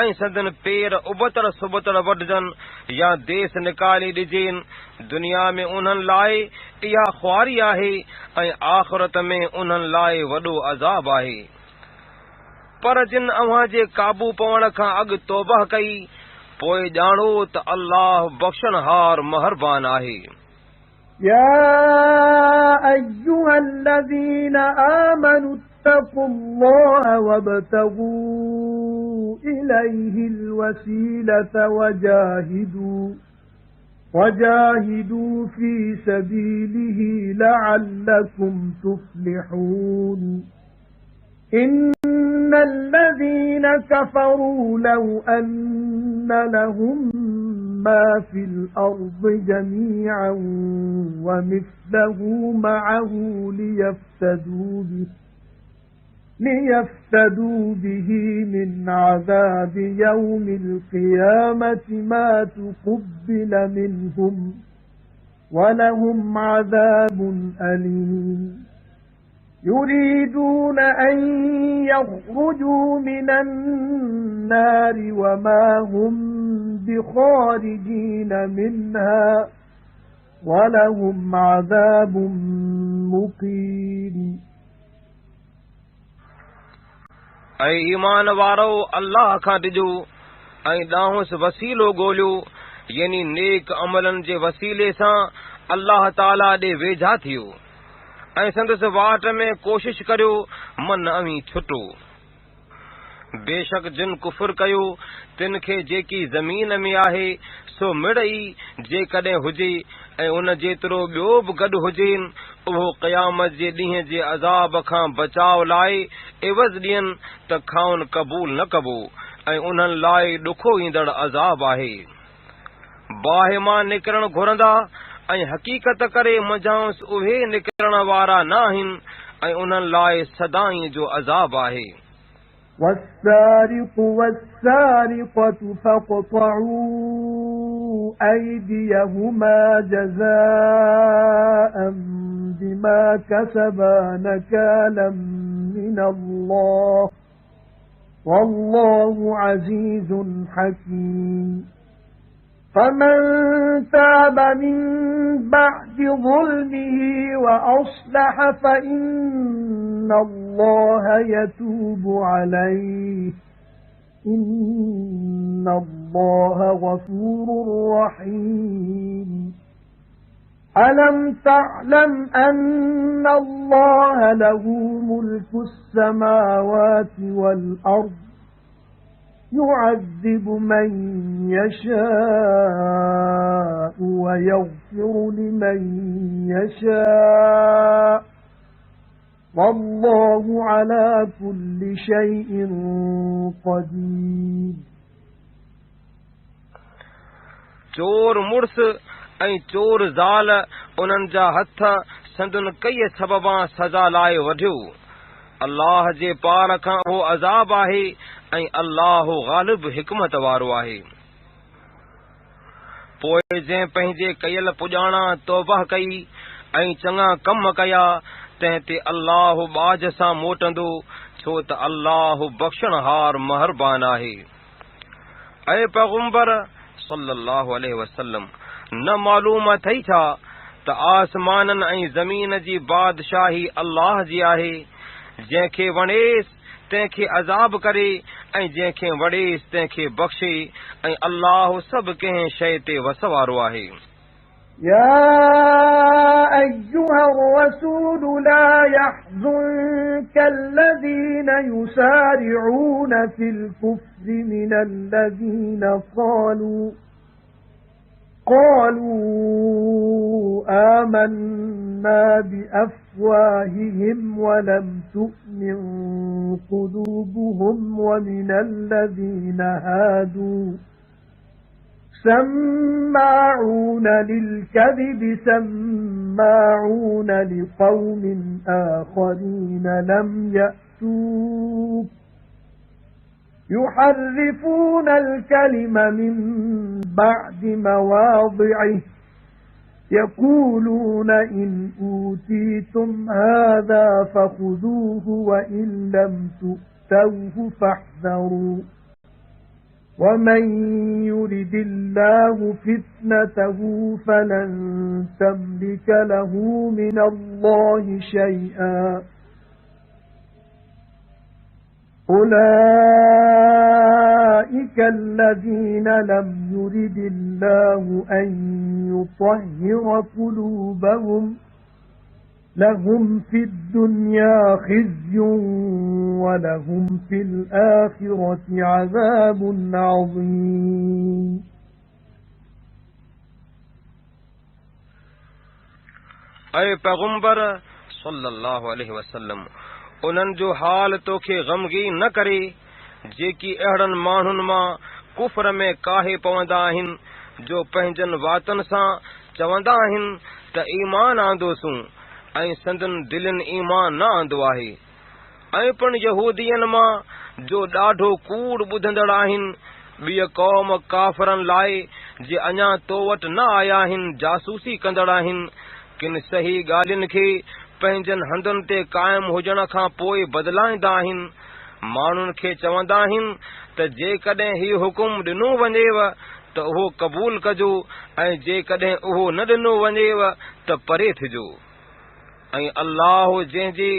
ऐं संदन पेर उबतड़ सुबतड़ वढजनि या देस निकाले ॾिजेन दुनिया में उन्हनि लाइ इहा ख़्वारी आहे ऐं आख़िरत में उन्हनि लाइ वॾो अज़ाब आहे पर जिन अव्हां जे काबू पवण खां अॻु तौबह कई पोइ ॼाणो त अल्लाह बख़्शणहार महरबान आहे يا أيها الذين آمنوا اتقوا الله وابتغوا إليه الوسيلة وجاهدوا في سبيله لعلكم تفلحون إن الذين كفروا لو أن لهم ما في الأرض جميعا ومثله معه ليفتدوا به من عذاب يوم القيامة ما تقبل منهم ولهم عذاب أليم يريدون أن يخرجوا من النار وما هم بخارجين منها ولهم عذاب مقيم ऐं ईमान वारो अल्लाह खां ॾिजो ऐं ॾांहुंसि वसीलो ॻोल्हियो यानी नेक अमलनि जे वसीले सां अल्लाह ताला ॾे वेझा थियो ऐं संदसि वाट में कोशिश करियो मन अवी छुटो बेशक जिन कुफर कयो तिन खे जेकी ज़मीन में आहे सो मिड़ई जेकॾहिं हुजे ऐं उन जेतिरो ॿियो बि गॾु हुजेनि उहो क़यामत जे ॾींहं जे अज़ाब खां बचाव लाइ एवज़ ॾियनि त खाउन क़बूल न कबो ऐं उन्हनि लाइ ॾुखो ईंदड़ अज़ाब आहे। बाहि मां निकिरण घुरंदा ऐं हक़ीक़त करे मझांसि उहे निकिरण वारा न आहिनि ऐं उन्हनि लाइ सदाईं जो अज़ाब आहे। والسارق والسارقة فاقطعوا أيديهما جزاء بما كسبا نكالا من الله والله عزيز حكيم فمن تاب من بعد ظلمه وأصلح فإن الله يتوب عليه إن الله غفور رحيم ألم تعلم أن الله له ملك السماوات والأرض يعذب من يشاء ويغفر لمن يشاء والله على كل شيء قدير चोर मुड़स ऐं चोर ज़ाल उन्हनि जा हथ संदुन कई सबबां सज़ा लाइ वढियो। अल्लाह जे पार खां उहो अज़ाब आहे ऐं अल्लाह ग़ालिब हिकमत वारो आहे। पोइ जंहिं पंहिंजे कयल पुॼाणा तौबह कई ऐं चङा कम कया तंहिं ते अल्लाह बाज सां मोटंदो छो त अल्लाह बख़्शणहार महरबान आहे। ऐ पैगंबर सल्लल्लाहु अलैहि वसल्लम न मालूम अथई छा त आसमाननि ऐं ज़मीन जी बादशाही अल्लाह जी आहे। जंहिंखे वणेसि तंहिंखे अज़ाब करे ऐं जंहिंखे वणेसि तंहिंखे बख़्शे ऐं अल्लाह सभु कंहिं शइ ते वस वारो आहे। يا أيها الرسول لا يحزنك الذين يسارعون في الكفر من الذين قالوا آمنا بأفواههم ولم تؤمن قلوبهم ومن الذين هادوا سماعون للكذب سماعون لقوم آخرين لم يأتوك يحرفون الكلم من بعد مواضعه يقولون إن أوتيتم هذا فخذوه وإن لم تؤتوه فاحذروا ومن يرد الله فتنته فلن تملك له من الله شيئا أولئك الذين لم يرد الله أن يطهر قلوبهم لهم في الدنيا خزي ولهم في الآخرة عذاب عظيم ऐ पैगंबर सल्लल्लाहु अलैहि वसल्लम उन्हनि जो हाल तोखे ग़मगीन न करे जेकी अहिड़नि माण्हुनि मां कुफ्र में काहे पवंदा आहिनि जो पंहिंजनि वातनि सां चवंदा आहिनि त ईमान आंदोसूं ऐं संदन दिलनि ईमान न आंदो आहे। ऐं पिण यहूदियन मां जो ॾाढो कूड़ ॿुधंदड़ आहिनि ॿिय क़ौम काफ़रनि लाइ जे अञा तो वटि न आया आहिनि जासूसी कंदड़ आहिनि किन सही ॻाल्हियुनि खे पंहिंजनि हंधुनि ते क़ाइम हुजण खां पोइ बदिलाईंदा आहिनि। माण्हुनि खे चवंदा आहिनि त जेकॾहिं हीउ हुकुम ॾिनो वञेव त उहो क़बूल कजो ऐं जेकॾहिं उहो न ॾिनो वञेव त परे थिजो। ऐं अल्लाह जंहिंजे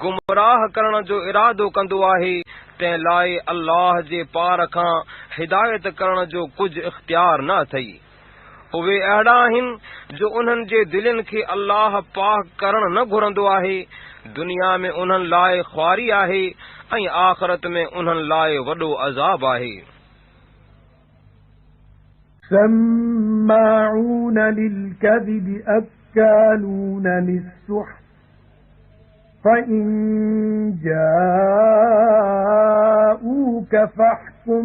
गुमराह करण जो इरादो कंदो आहे तंहिं लाइ अल्लाह जे पार खां हिदायत करण जो कुझु इख्तियार न अथई। उहे अहिड़ा आहिनि जो उन्हनि जे दिलनि खे अल्लाह पाक करण न घुरंदो आहे। दुनिया में उन्हनि लाइ ख्वारी आहे ऐं आख़िरत में उन्हनि लाइ वॾो अज़ाब आहे। سماعون للكذب أكالون للسحت فَإِن جَاءُوكَ فَاحْكُم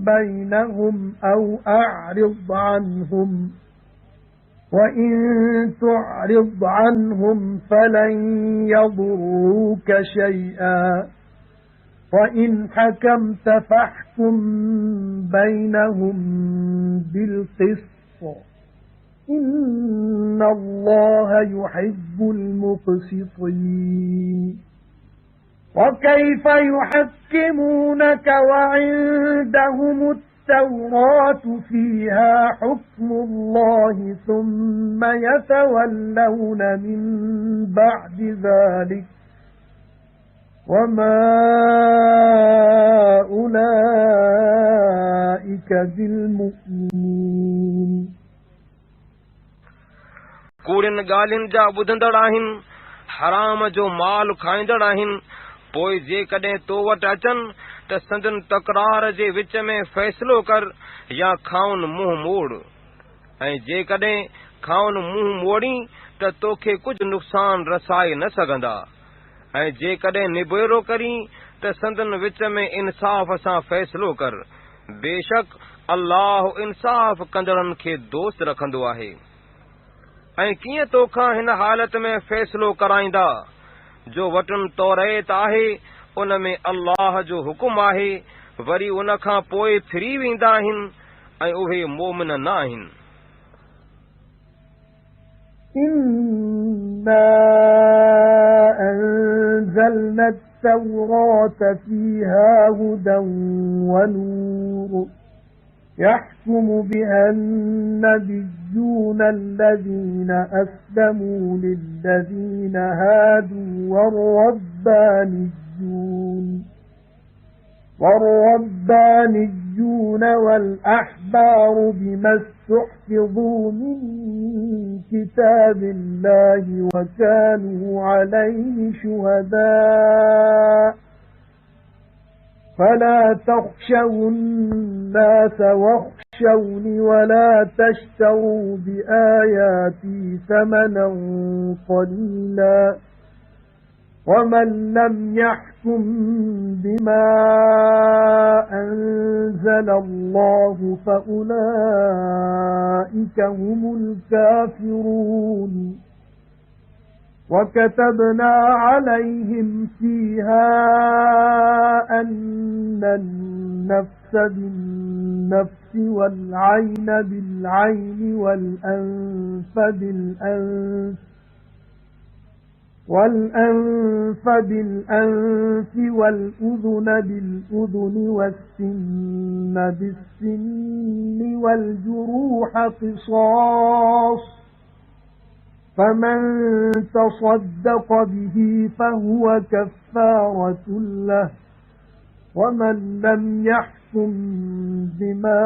بَيْنَهُمْ أَوْ أَعْرِضْ عَنْهُمْ وَإِن تُعْرِضْ عَنْهُمْ فَلَن يَضُرُّوكَ شَيْئًا وَإِنْ حَكَمْتَ فَاحْكُم بَيْنَهُم بِالْقِسْطِ إِنَّ اللَّهَ يُحِبُّ الْمُقْسِطِينَ وَكَيْفَ يُحَكِّمُونَكَ وَعِندَهُمُ التَّوْرَاةُ فِيهَا حُكْمُ اللَّهِ ثُمَّ يَتَوَلَّوْنَ مِن بَعْدِ ذَلِكَ وَمَا أُولَئِكَ بِالْمُؤْمِنِينَ कूड़िन ॻाल्हियुनि जा ॿुधंदड़ आहिनि, हराम जो माल खाईंदड़ आहिनि, पोइ जेकॾहिं तो वटि अचनि त संदन तकरार जे विच में फ़ैसिलो कर या खाउन मुंहुं मोड़, ऐं जेकॾहिं खाउन मुंहुं मोड़ी त तोखे कुझु नुक़सान रसाए न सघंदा, ऐं जेकॾहिं निबेरो करी त संदन विच में इंसाफ़ सां फ़ैसिलो कर। बेशक अल्लाह इंसाफ़ कंदड़नि खे दोस्त रखंदो आहे। ऐं कीअं तोखां हिन हालत में फ़ैसिलो कराईंदा जो वटन तौरेत आहे, उन में अल्लाह जो हुकुम आहे, वरी उन खां पोइ फिरी वेंदा आहिनि ऐं उहे मोमिन न आहिनि। إِنَّا أَنزَلْنَا التَّوْرَاةَ فِيهَا هُدًى وَنُورٌ يَحْكُمُ بِهَا النَّبِيُّونَ الَّذِينَ أَسْلَمُوا لِلَّذِينَ هَادُوا وَالرَّبَّانِيُّونَ وَالْأَحْبَارُ بِمَا اسْتُحْفِظُوا مِنْ كِتَابِ اللَّهِ وَكَانُوا عَلَيْهِ شُهَدَاءَ فَلَا تَخْشَوُا النَّاسَ وَاخْشَوْنِ وَلَا تَشْتَرُوا بِآيَاتِي ثَمَنًا قَلِيلًا وَمَن لَّمْ يَحْكُم بِمَا أَنزَلَ اللَّهُ فَأُولَئِكَ هُمُ الْكَافِرُونَ وَكَتَبْنَا عَلَيْهِمْ فِيهَا أَنَّ النَّفْسَ بِالنَّفْسِ وَالْعَيْنَ بِالْعَيْنِ وَالْأَنفَ بِالْأَنفِ وَالْأُذُنَ بِالْأُذُنِ وَالسِّنَّ بِالسِّنِّ وَالْجُرُوحَ قِصَاصٌ فَمَن تَصَدَّقَ بِهِ فَهُوَ كَفَّارَةٌ لَّهُ وَمَن لَّمْ يَحْكُم بِمَا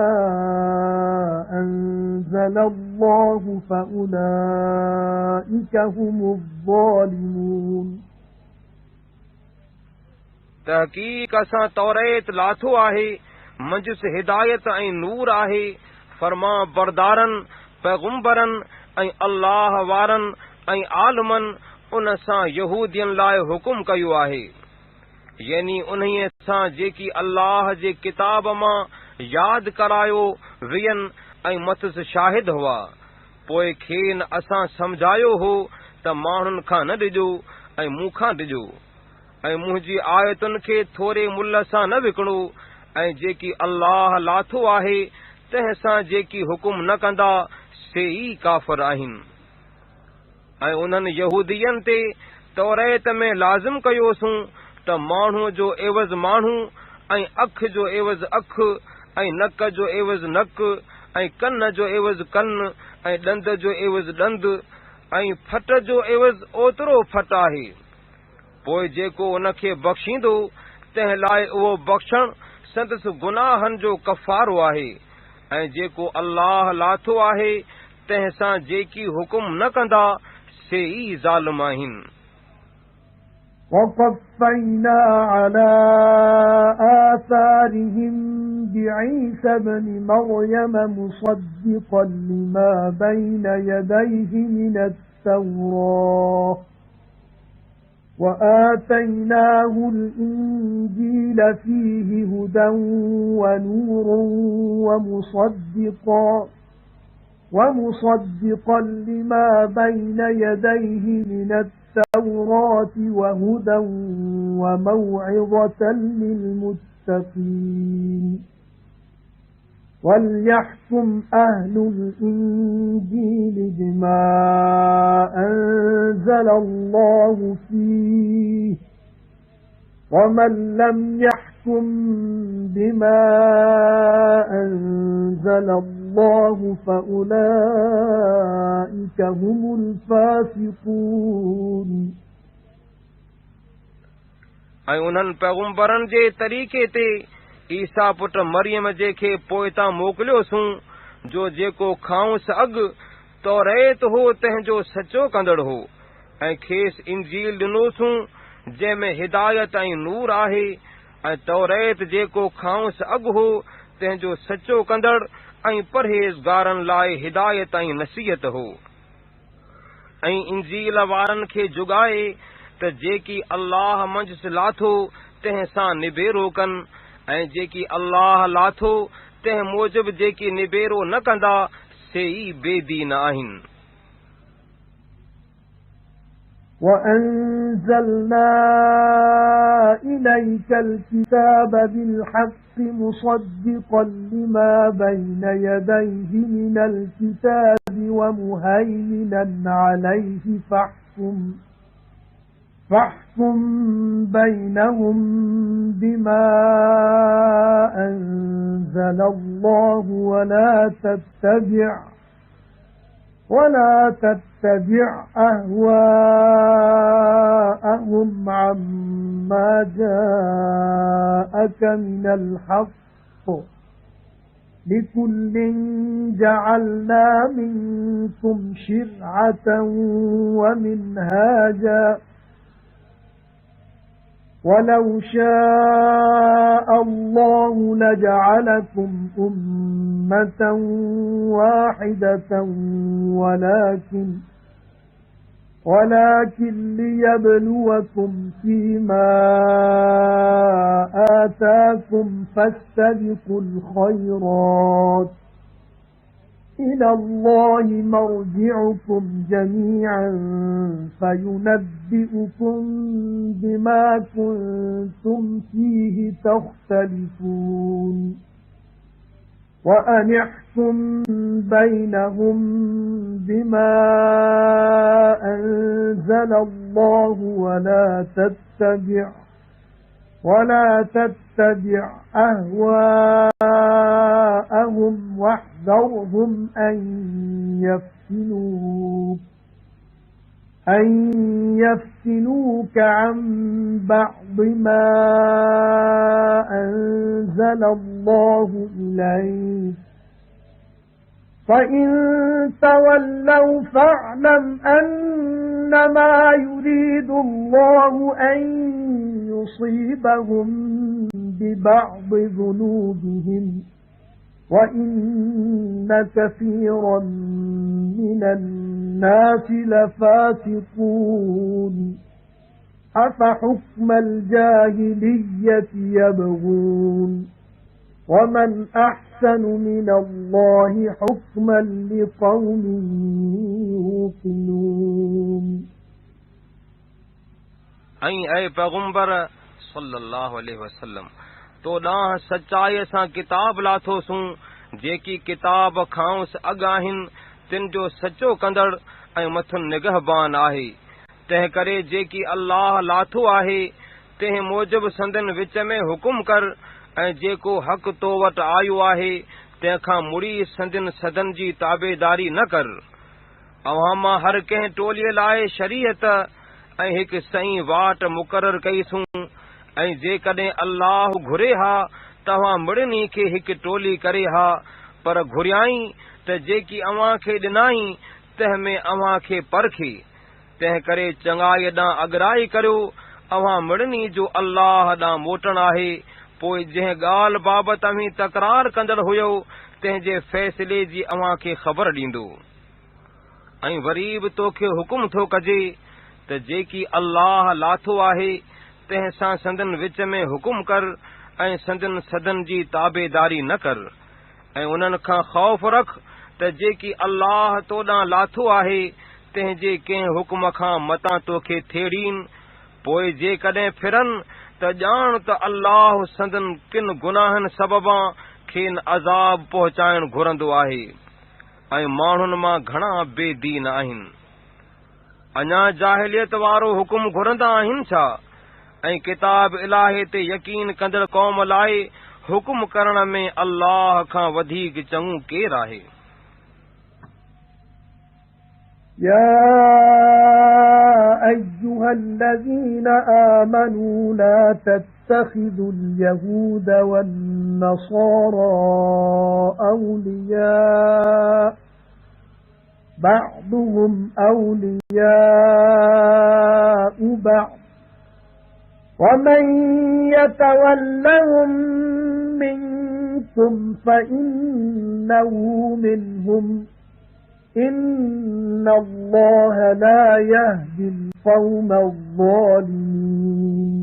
أَنزَلَ اللَّهُ فَأُولَئِكَ هُمُ الظَّالِمُونَ तहक़ीक़ असां तौरेत लाथो आहे, मंजिस हिदायत ऐं नूर आहे, फरमा बरदारनि, पैगुंबरनि ऐं अल्लाह वारनि ऐं आलमनि उन सां यहूदियन लाइ हुकुम कयो आहे, यानी उन्हीअ सां जेकी अल्लाह जे किताब मां यादि करायो वियनि ऐं मथस शाहिद हुआ। पोइ खेन असां समझायो हो त माण्हुनि खां न ॾिजो ऐं मूंखां ॾिजो, ऐं मुंहिंजी आयतुनि खे थोरे मुल्ह सां न विकिणो, ऐं जेकी अल्लाह लाथो आहे तंहिं सां जेकी हुकुम न कंदा से ई काफ़िर आहिनि। ऐं उन्हनि यहूदियन ते तौरेत में लाज़िम कयोसूं त माण्हूअ जो एवज़ माण्हू ऐं अख जो एवज़ अख ऐं नक जो एवज़ नक ऐं कन जो एवज़ कन ऐं ॾंद जो एवज़ ॾंद ऐं फट जो एवज़ ओतिरो फट आहे। पोइ जेको उनखे बख़्शींदो तंहिं लाइ उहो बख़्शण संदसि गुनाहनि जो कफ़ारो आहे, ऐं जेको अल्लाह लाथो आहे तंहिं सां जेकी हुकुम न कंदा से ई ज़ालिम आहिनि। وَقَفَّيْنَا عَلَى آثَارِهِمْ بِعِيسَى ابْنِ مَرْيَمَ مُصَدِّقًا لِمَا بَيْنَ يَدَيْهِ مِنَ التَّوْرَاةِ وآتيناه الإنجيل فيه هدى ونور ومصدقا لما بين يديه من التوراة وهدى وموعظة للمتقين وَلْيَحْكُمْ أَهْلُ الْإِنْجِيلِ بِمَا أَنزَلَ اللَّهُ فِيهِ وَمَنْ لَمْ يَحْكُمْ بِمَا أَنزَلَ اللَّهُ فَأُولَئِكَ هُمُ الْفَاسِقُونَ ऐं उन्हनि पैगंबरनि जे तरीक़े ते ईसा पुट मरियम जे खे पोइतां मोकिलियोसूं जो जेको खांउसि अॻु तौरेत हो तंहिंजो सचो कंदड़ हो ऐं खेसि इंजील ॾिनोसूं जंहिं में हिदायत ऐं नूर आहे ऐं तौरेत जेको खांउसि अॻु हो तंहिंजो सचो कंदड़ ऐं परहेज़गारनि लाइ हिदायत ऐं नसीहत हो ऐं इंजील वारनि खे जुगाए त जेकी अल्लाह मंझि लाथो तंहिं सां निबेरो कनि ऐं जेकी अल्लाह लाथो तंहिं मूजिबि जेकी निबेरो न कंदा से ई बेदीन आहिनि وَأَنزَلْنَا إِلَيْكَ الْكِتَابَ بِالْحَقِّ مُصَدِّقًا لِمَا بَيْنَ يَدَيْهِ مِنَ الْكِتَابِ وَمُهَيْمِنًا عَلَيْهِ فاحكم بينهم بما أنزل الله ولا تتبع أهواءهم عما جاءك من الحق لكل جعلنا منكم شرعة ومنهاجا وَلَوْ شَاءَ اللَّهُ لَجَعَلَكُمْ أُمَّةً وَاحِدَةً ولكن ليبلوكم فيما آتاكم فاستبقوا الخيرات إلى الله مرجعكم جميعا فينبئكم بما كنتم فيه تختلفون وأن احكم بينهم بما أنزل الله ولا تتبع أهواءهم واحذرهم أن يفتنوك عن بعض ما أنزل الله إليك فإن تولوا فاعلم أنما يريد الله أن يصيبهم ببعض ذنوبهم وَإِنَّ كَثِيرًا مِنَ النَّاسِ لَفَاسِقُونَ أَفَحُكْمَ الْجَاهِلِيَّةِ يَبْغُونَ وَمَنْ أَحْسَنُ مِنَ اللَّهِ حُكْمًا لِقَوْمٍ يُوقِنُونَ ऐं पैगंबर सल्लल्लाहु अलैहि वसल्लम तो ॾांहुं सचाईअ सां किताब लाथोसूं जेकी किताब खांउसि अॻु आहिनि तिन जो सचो कंदड़ ऐं मथुनि निगहबान आहे तंहिं करे जेकी अल्लाह लाथो आहे तंहिं मूजिबि संदनि विच में हुकुम कर ऐं जेको हक़ तो वटि आयो आहे तंहिंखां मुड़ी संदनि सदन जी ताबेदारी न कर अव्हां मां हर कंहिं टोलीअ लाइ शरीयत ऐं हिकु सही वाट मुक़ररु कईसूं ऐं जेकॾहिं अल्लाह घुरे हा तव्हां मिड़नी खे हिकु टोली करे हा पर घुरियाई त जेकी अव्हां खे ॾिनाई तंहिं में अव्हां खे परखे तंहिं करे चङाई ॾांहुं अॻराई करियो अव्हां मिड़नी जो अल्लाह ॾांहुं मोटण आहे पोइ जंहिं ॻाल्हि बाबति अव्हीं तकरार कंदड़ हुयो तंहिंजे फ़ैसिले जी अव्हां खे ख़बर ॾींदो ऐं वरी बि तोखे हुकुम थो कजे त त जेकी अल्लाह लाथो आहे तंहिंसां संदन विच में हुकुम कर ऐं संदन सदन जी ताबेदारी न कर ऐं उन्हनि खां ख़ौफ़ रख त जेकी अल्लाह तोॾां लाथो आहे तंहिंजे कंहिं हुकुम खां मतां तोखे थेड़ीन पोइ जेकॾहिं फिरनि त ॼाण त अल्लाह संदन किन गुनाहनि सबबां खेनि अज़ाब पहुचाइण घुरंदो आहे ऐं माण्हुनि मां घणा बेदीन आहिनि। अञा जाहिलियत वारो हुकुम घुरंदा आहिनि छा ऐं किताब इलाही ते यकीन कंदड़ क़ौम लाइ हुकुम करण में अल्लाह खां वधीक चङो केरु आहे। يا أيها الذين آمنوا لا تتخذوا اليهود والنصارى أولياء بعضهم أولياء بعض ومن يتولهم منكم فإنه منهم إن الله لا يهدي القوم الظالمين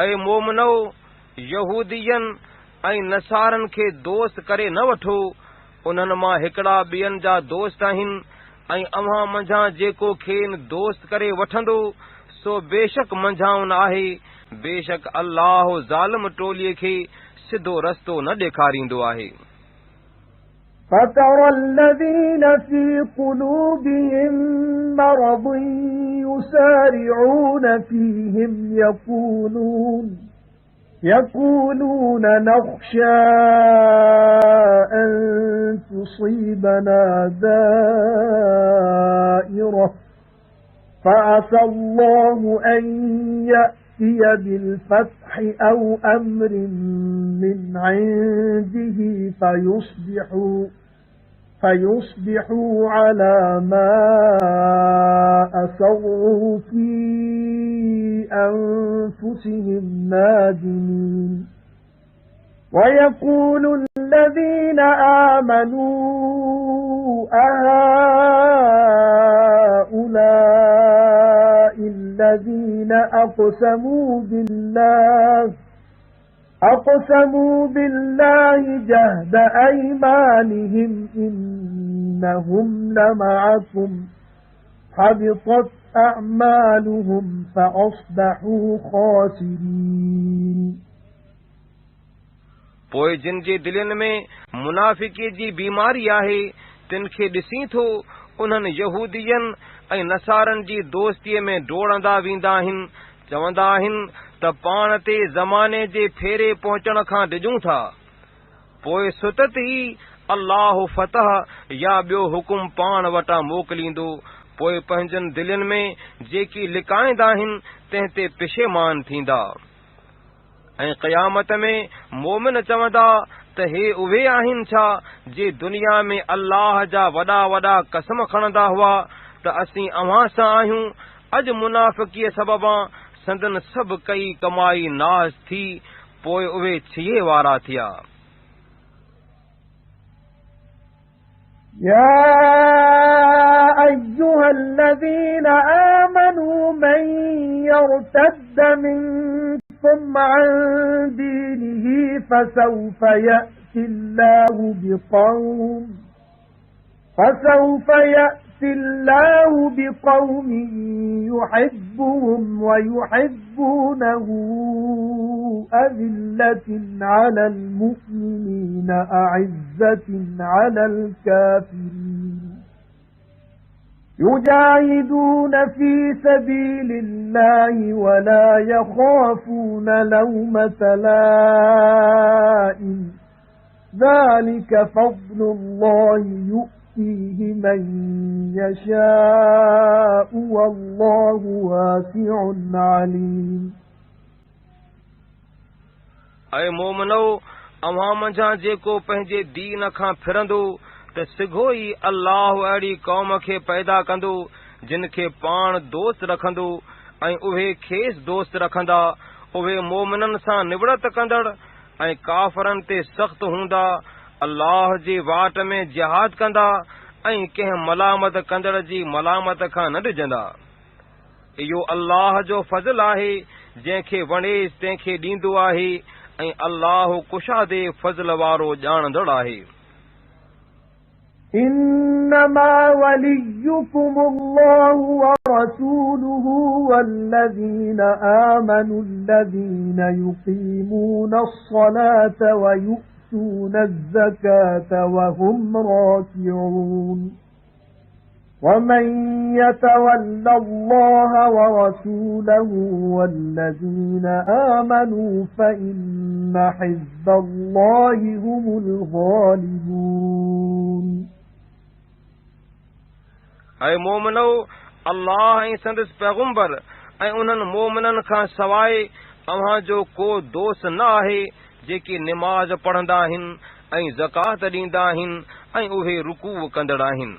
ऐं मोमिनो यहूदियन ऐं नसारन खे दोस्त करे न वठो उन्हनि मां हिकिड़ा ॿियनि जा दोस्त आहिनि ऐं अव्हां मंझां जेको खेनि दोस्त करे वठंदो सो बेशक मंझाउन आहे बेशक अल्लाह ज़ालिम टोलीअ खे सिधो रस्तो न ॾेखारींदो आहे। فترى الذين في قلوبهم مرض يسارعون فيهم يقولون نخشى أن تصيبنا دائرة فعسى الله أن يأتي بالفتح أو أمر من عنده فيصبحوا على ما أسروا في أنفسهم نادمين ويقول الذين آمنوا أهؤلاء الذين أقسموا بالله جهد أيمانهم إنهم لمعكم حبطت أعمالهم فأصبحوا خاسرين पोइ जिन जे दिलनि में मुनाफ़िक़ी जी बीमारी आहे तिन खे ॾिसी थो उन्हनि यहूदियन ऐं नसारनि जी दोस्तीअ में डोड़ंदा वेंदा आहिनि चवंदा आहिनि त पाण ते ज़माने जे फेरे पहुचण खां डिॼूं था पोइ सुतत ई अल्लाह फतह या ॿियो हुकुम पाण वटां मोकिलींदो पोइ पंहिंजनि दिलनि में जेकी लिकाईंदा आहिनि तंहिं ते पिशेमान थींदा ऐं क़यामत में मोमिन चवंदा त हे उहे आहिनि छा जे दुनिया में अल्लाह जा वॾा वॾा कसम खणंदा हुआ त असीं अव्हां सां आहियूं अॼु मुनाफ़िकीअ सबबां संदन सभु कई कमाई नास थी पोइ उहे छिए वारा थिया। يا أيها الذين آمنوا من يرتد منكم عن دينه فسوف يأتي الله بقوم يحبهم ويحبونه أذلة على المؤمنين أعزة على الكافرين يجاهدون في سبيل الله ولا يخافون لومة لائم ذلك فضل الله يؤتيه من يشاء والله واسع عليم ऐं मोमिनो अव्हां मंझां जेको पंहिंजे दीन खां फिरंदो त सिघो ई अल्लाह अहिड़ी क़ौम खे पैदा कंदो जिन खे पाण दोस्त रखंदो ऐं उहे खेसि दोस्त रखंदा उहे मोमिननि सां निवड़त कंदड़ ऐं काफ़रनि ते सख़्त हूंदा अल्लाह जे वाट में जिहाद कंदा ऐं कंहिं मलामत कंदड़ जी मलामत खां न डिॼंदा। इहो अल्लाह जो फज़ल आहे, जंहिंखे वणेसि तंहिंखे ॾींदो आहे, ऐं अल्लाह कुशादे फज़ल वारो ॼाणंदड़ आहे। إنما وليكم الله ورسوله والذين آمنوا الذين يقيمون الصلاة ويؤتون الزكاة وهم راكعون ومن يتول الله ورسوله والذين آمنوا فإن حزب الله هم الغالبون ऐं मोमिनो, अल्लाह ऐं संदसि पैगुंबर ऐं उन्हनि मोमिननि खां सवाइ अव्हां जो को दोस्त न आहे जेकी निमाज़ पढ़ंदा आहिनि ऐं ज़कात ॾींदा आहिनि ऐं उहे रुकू कंदड़ आहिनि।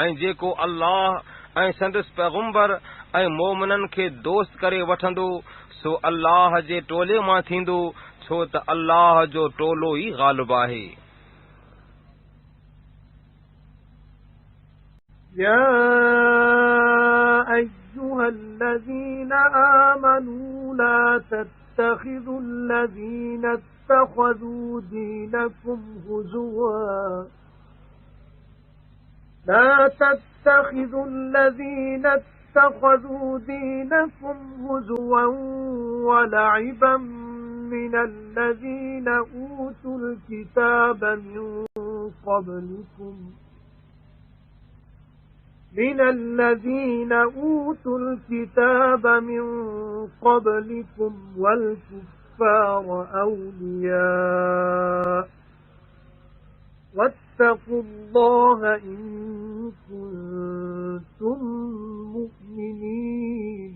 ऐं जेको अल्लाह ऐं संदसि पैगुंबर ऐं मोमिननि खे दोस्त करे वठंदो सो अल्लाह जे टोले मां थींदो, छो त अल्लाह जो टोलो ई ग़ालिब आहे। يا أيها الذين آمنوا لا تتخذوا الذين اتخذوا دينكم هزوا ولعبا من الذين أوتوا الكتاب من قبلكم والكفار أولياء واتقوا الله إن كنتم مؤمنين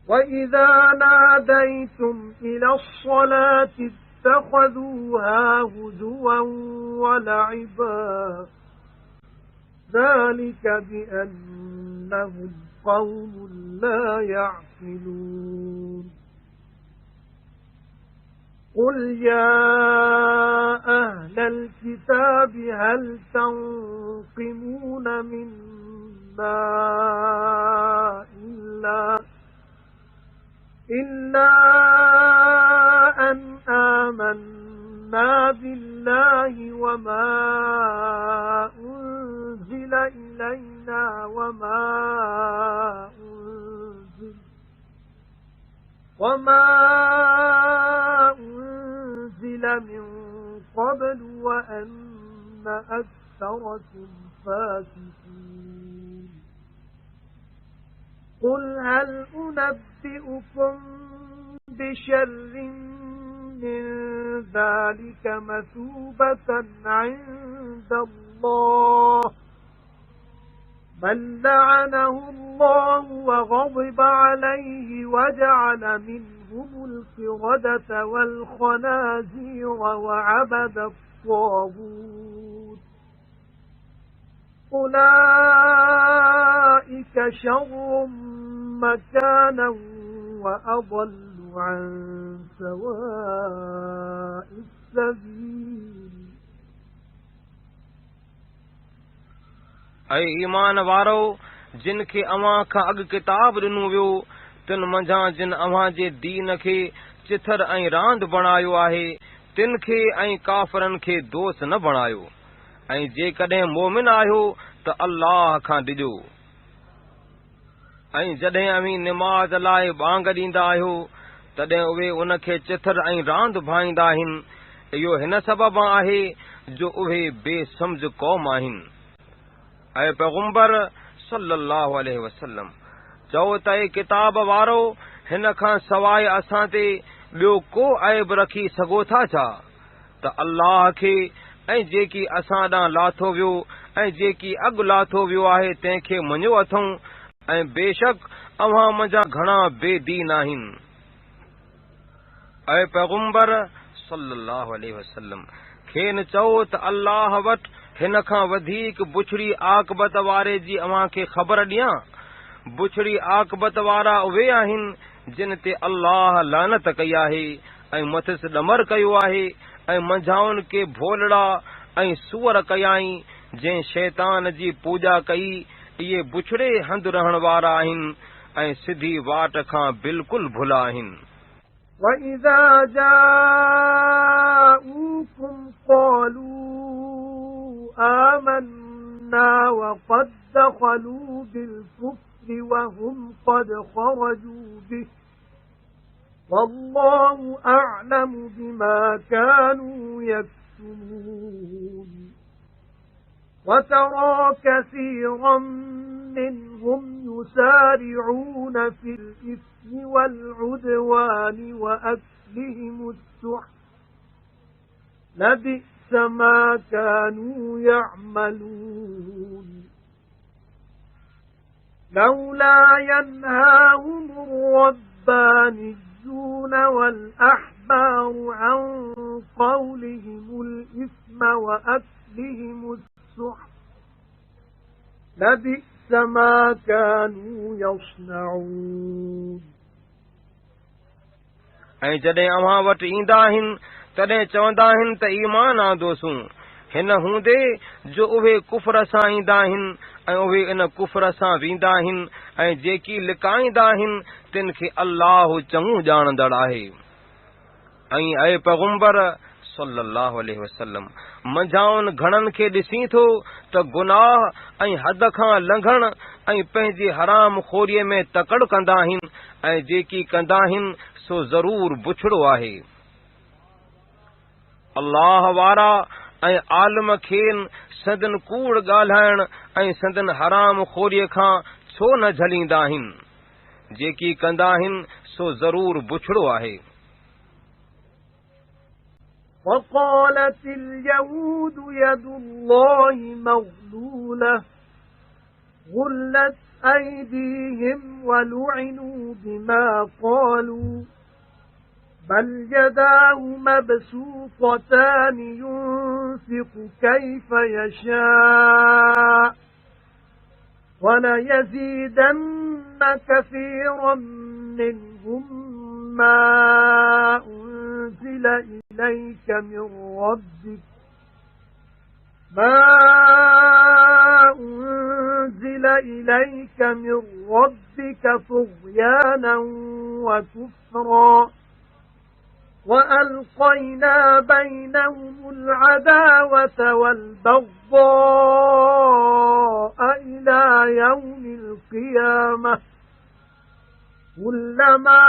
وإذا ناديتم إلى الصلاة اتخذوها هزوا ولعبا ذلك بأنهم قوم لا يعقلون قل يا أهل الكتاب هل تنقمون منا إلا أن آمنا بالله وما أنزل إلينا وما أنزل من قبل وأن أكثركم فاسقون قل هل أنبئكم بشر من ذلك مثوبة عند الله من لعنه الله وغضب عليه وجعل منهم القردة والخنازير وعبد الطاغوت أولئك شر مكانا وأضل عن سواء السبيل ऐं ईमान वारो, जिन खे अव्हां खां अॻु किताब ॾिनो वियो तिन मंझां जिन अव्हां जे दीन खे चिथर ऐं रांदि बणायो आहे तिन खे ऐं काफ़रनि खे दोस्त न बणायो। ऐं जेकॾहिं मोमिन आहियो त अल्लाह खां ॾिजो। ऐं जॾहिं अव्हीं निमाज़ लाइ ॿांग ॾींदा आहियो तॾहिं उहे उन खे चिथर ऐं रांदि भाईंदा आहिनि। इहो हिन सबब आहे जो उहे बेसम्झ क़ौम आहिनि। ऐं पैगुंबर सल्लल्लाहु अलैहि वसल्लम चओ त किताब वारो, हिन खां सवाइ असां ते ॿियो को ऐब रखी सघो था छा त अल्लाह खे ऐं जेकी असां ॾांहुं लाथो वियो ऐं जेकी अॻु लाथो वियो आहे तंहिंखे मञियो अथऊं। ऐं बेशक अव्हां मंझां घणा बेदीन आहिनि। ऐं पैगुंबर सल्लल्लाहु अलैहि वसल्लम खेनि चओ त अल्लाह वटि हिन खां वधीक बुछड़ी आकबत वारे जी अव्हां खे ख़बर ॾियां। बुछड़ी आकबत वारा उहे आहिनि जिन ते अल्लाह लानत कई आहे ऐं मथिस ॾमर कयो आहे ऐं मंझाउनि के भोलड़ा ऐं सूअर कयाई जंहिं शैतान जी पूॼा कई इहे बुछड़े हंधु रहण वारा आहिनि ऐं सिधी वाट खां बिल्कुलु भुला आहिनि. وَإِذَا جَاءُوكُمْ قَالُوا آمَنَّا وَقَدْ دَخَلُوا بِالْكُفْرِ وَهُمْ قَدْ خَرَجُوا بِهِ وَاللَّهُ أَعْلَمُ بِمَا كَانُوا يَكْتُمُونَ وَتَرَى كَثِيرًا مِّنْهُمْ يُسَارِعُونَ فِي الْإِثْمِ وَالْعُدْوَانِ وَأَكْلِهِمُ السُّحْتَ لَبِئْسَ مَا كَانُوا يَعْمَلُونَ لَوْلَا يَنْهَاهُمُ الرَّبَّانِيُّونَ وَالْأَحْبَارُ عَنْ قَوْلِهِمُ الْإِثْمَ وَأَكْلِهِمُ السُّحْتَ لَبِئْسَ مَا كَانُوا يَصْنَعُونَ. ऐं जॾहिं अव्हां वटि ईंदा आहिनि तॾहिं चवंदा आहिनि त ईमान आंदोसूं. हिन हूंदे जो उहे कुफर सां ईंदा आहिनि ऐं उहे इन कुफर सां वेंदा आहिनि ऐं जेकी लिकाईंदा आहिनि तिन खे अल्लाह चङो ॼाणंदड़ आहे. ऐं ऐं पैगंबर सल्लल्लाहु अलैहि वसल्लम मंझाउनि घणनि खे ॾिसी थो त गुनाह ऐं हद खां लंघण ऐं पंहिंजे हराम खोरीअ में तकड़ कंदा आहिनि ऐं जेकी कंदा आहिनि सो ज़रूर बुछड़ो आहे. अल्लाह वारा ऐं आलिम खेनि संदन कूड़ ॻाल्हाइण ऐं संदन हराम खोरीअ खां छो न झलींदा आहिनि. जेकी कंदा आहिनि सो ज़रूर बुछड़ो आहे. وَقَالَتِ الْيَهُودُ يَدُ اللَّهِ مَغْلُولَةٌ غُلَّتْ أَيْدِيهِمْ وَلُعِنُوا بِمَا قَالُوا بَلْ يَدَاهُ مَبْسُوطَتَانِ يُنْفِقُ كَيْفَ يَشَاءُ وَلَيَزِيدَنَّ كَثِيرًا مِّنْهُمْ مَا أُنْزِلَ إِلَيْكَ مِنْ رَبِّكَ طُغْيَانًا وَكُفْرًا وَأَلْقَيْنَا بَيْنَهُمُ الْعَدَاوَةَ وَالْبَغْضَاءَ إِلَى يَوْمِ الْقِيَامَةِ كُلَّمَا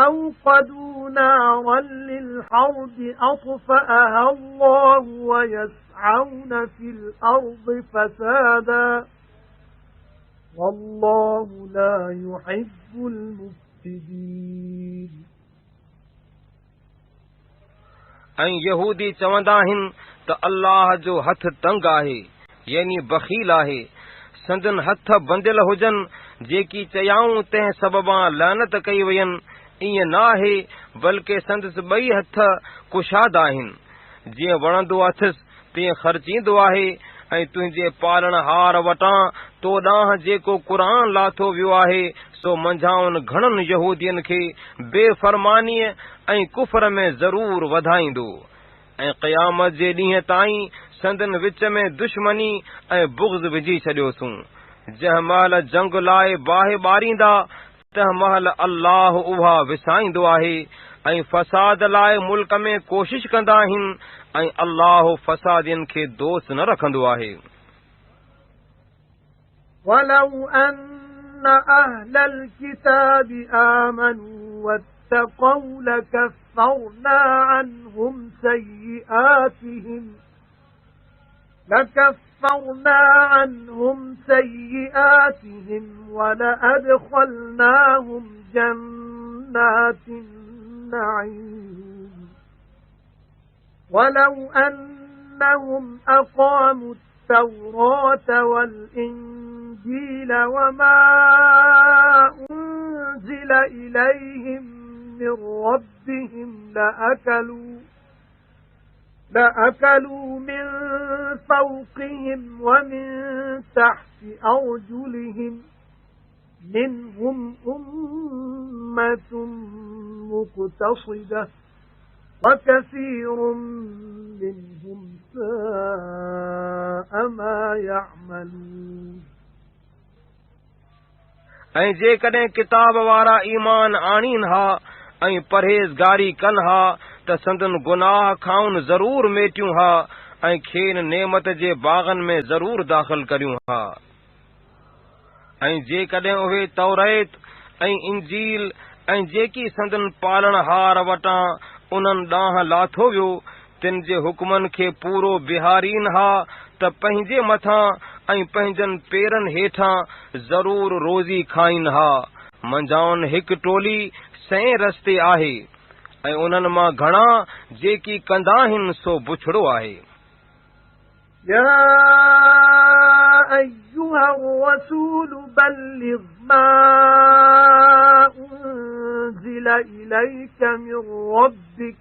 أَوْقَدُوا نَارًا لِلْحَرْبِ أَطْفَأَهَا اللَّهُ وَيَسْعَوْنَ فِي الْأَرْضِ فَسَادًا وَاللَّهُ لَا يُحِبُّ الْمُفْسِدِينَ. ऐं यहूदी चवंदा आहिनि त अल्लाह जो हथ तंग आहे यानी बख़ील आहे. संदन हथ बंदियल हुजनि जेकी चयाऊं तंहिं सबबां लानत कई वयनि. ईअं न आहे बल्कि संदसि ॿई हथ कुशाद आहिनि. जीअं वणंदो अथसि तीअं ख़र्चींदो आहे ऐं तुंहिंजे पालणहार वटां तो ॾांहुं जेको क़ुरान लाथो वियो आहे सो मंझाउनि घणनि यहूदियुनि खे बेफ़रमानीअ ऐं कुफर में ज़रूर वधाईंदो ऐं क़यामत जे ॾींहं ताईं संदन विच में दुश्मनी ऐं बुग़्ज़ विझी छॾियोसूं. जंहिं महिल जंग लाइ बाहि ॿारींदा तंहिं महिल अल्लाह उहा विसाईंदो आहे ऐं फ़साद लाइ मुल्क में कोशिश कंदा आहिनि ऐं अल्लाह फ़सादियुनि खे दोस्त न रखंदो आहे. وَلَوْ أَنَّ أَهْلَ الْكِتَابِ آمَنُوا وَاتَّقَوْا لَكَفَّرْنَا عَنْهُمْ سَيِّئَاتِهِمْ وَلَأَدْخَلْنَاهُمْ جَنَّاتِ النَّعِيمِ وَلَوْ أَنَّهُمْ أَقَامُوا التَّوْرَاةَ وَالْإِنْجِيلَ وَمَا أُنْزِلَ إِلَيْهِمْ مِنْ رَبِّهِمْ لَأَكَلُوا مِنْ فَوْقِهِمْ وَمِنْ تَحْتِ أَرْجُلِهِمْ مِنْهُمْ أُمَّةٌ مُقْتَصِدَةٌ وكثير منهم ساء ما يعملون ऐं जेकॾहिं किताब वारा ईमान आणीन हा ऐं परहेज़गारी कनि हा त संदन गुनाह खाउन ज़रूर मेटियूं हा ऐं खेनि नेमत जे बाग़नि में ज़रूर दाख़िल करियूं हा। ऐं जेकॾहिं उहे तौरेत ऐं इंजील ऐं जेकी संदन पालणहार वटां उन्हनि ॾांहुं लाथो वियो तिन जे हुकमनि खे पूरो बिहारीन हा त पंहिंजे मथां ऐं पंहिंजनि पेरनि हेठां ज़रूर रोज़ी खाइन हा। मंझाउनि हिकु टोली सएं रस्ते आहे ऐं उन्हनि मां घणा जेकी कंदा आहिनि सो बुछड़ो आहे। يا أيها الرسول بلغ ما أنزل إليك من ربك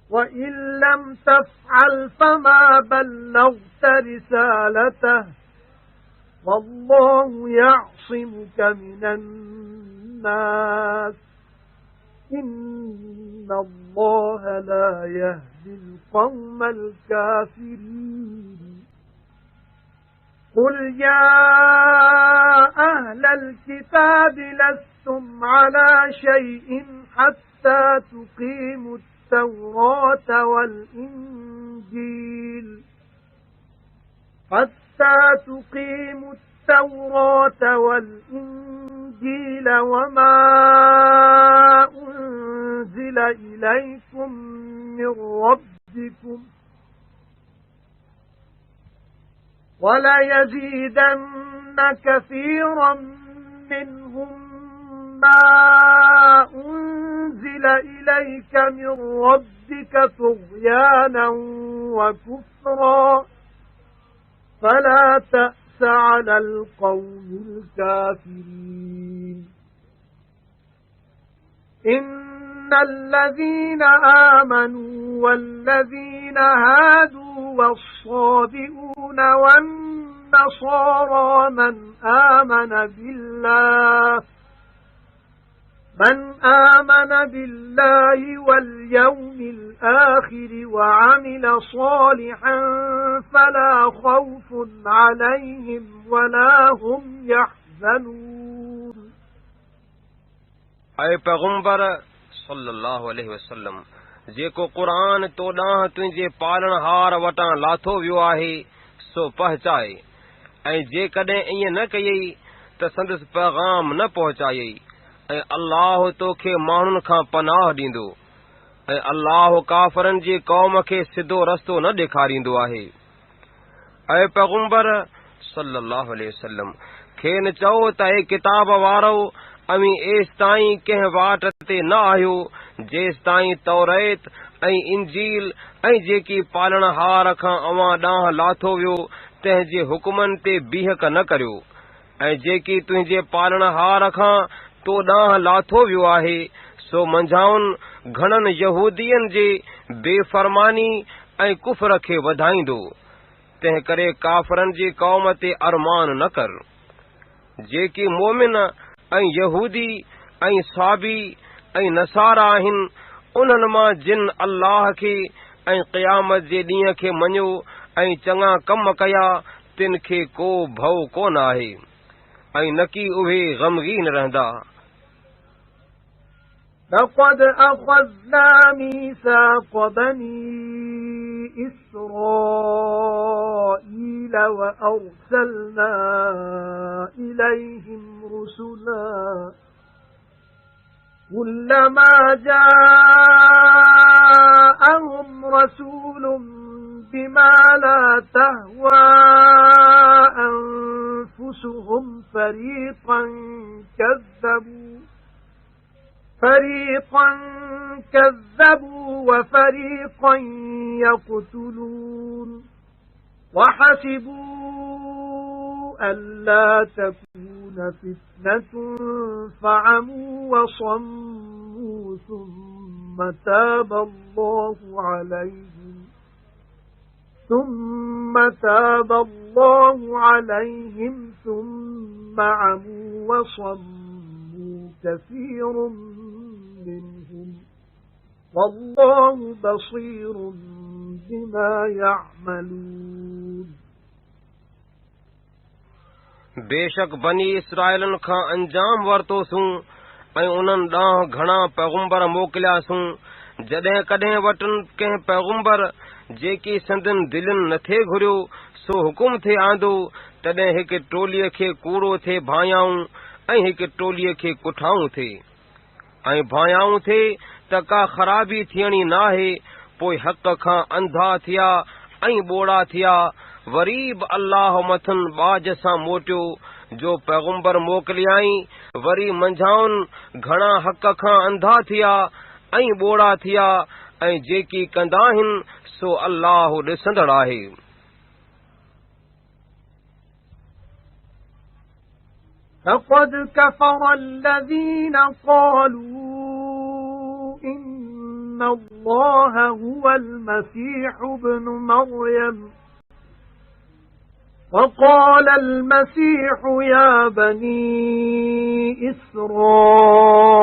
وإن لم تفعل فما بلغت رسالته والله يعصمك من الناس إن الله لا يهدي القوم الكافرين قل يا أهل الكتاب لستم على شيء حتى تقيموا التوراة والإنجيل وما أنزل إليكم من ربكم وليزيدن كثيرا منهم ما أنزل إليك من ربك طغيانا وكفرا فلا تأس على القوم الكافرين إن الذين آمنوا والذين هادوا والصابئون والنصارى من آمن بالله واليوم الآخر وعمل صالحا فلا خوف عليهم ولا هم يحزنون ऐं पैगंबर सल्लल्लाहु अलैहि वसल्लम जेको क़ुरान तो ॾांहुं तुंहिंजे पालणहार वटां लाथो वियो आहे सो पहुचाए ऐं जेकॾहिं ईअं न कयई त संदसि पैगाम न पहुचायई ऐं अल्लाह तोखे माण्हुनि खां पनाह ॾींदो ऐं अल्लाह काफ़रनि जी क़ौम खे सिधो रस्तो न ॾेखारींदो आहे। ऐं पैगंबर सल्लल्लाहु अलैहि वसल्लम खेनि चओ त हे किताब वारो अमी एस ताईं कंहिं वाट ते न आहियो जेसि ताईं तौरेत ऐं इंजील ऐं जेकी पालणहार खां अवां ॾांहुं लाथो वियो तंहिंजे हुकमनि ते बीहक न करियो ऐं जेकी तुंहिंजे पालणहार खां तो ॾांहुं लाथो वियो आहे सो मंझाउनि घणनि यहूदियनि जे बेफ़रमानी ऐं कुफर खे वधाईंदो। तंहिं करे काफ़रनि जी क़ौम ते अरमान न कर। जेकी मोमिन ऐं यहूदी ऐं साबी ऐं नसारा आहिनि उन्हनि मां जिन अल्लाह खे ऐं क़यामत जे ॾींहं खे मञियो ऐं चङा कम कया तिन खे को भउ कोन आहे ऐं न की उहे ग़मगीन रहंदा। لقد أخذنا ميثاق بني إسرائيل وأرسلنا إليهم رسلا كلما جاءهم رسول بما لا تهوى أنفسهم فريقا كذبوا وفريقا يقتلون وحسبوا ألا تكون فتنة فعموا وصموا ثم تاب الله عليهم ثم عموا وصموا كثير منهم والله بصير بما يعملون बेशक बनी इसराइलन खां अंजाम वरतोसूं ऐं उन्हनि ॾांहुं घणा पैगुंबर मोकिलियासूं। जॾहिं कॾहिं वटि कंहिं पैगुंबर जेकी संदन दिलनि नथे घुरियो सो हुकुम थे आंदो, तॾहिं हिक टोलीअ खे कूड़ो थे भायाऊं ऐं हिक टोलीअ खे कुठाऊं थे ऐं भायाऊं थे त का ख़राबी थियणी नाहे। पोइ हक़ खां अंधा थिया ऐं ॿोड़ा थिया। वरी बि अल्लाह मथन बाज सां मोटियो जो पैगुंबर मोकिलियाई। वरी मंझाउनि घणा हक़ खां अंधा थिया ऐं ॿोड़ा थिया ऐं जेकी कंदा आहिनि सो अल्लाह ॾिसंदड़ आहे। لقد كفر الذين قالوا إن الله هو المسيح ابن مريم وقال المسيح يا بني إسرائيل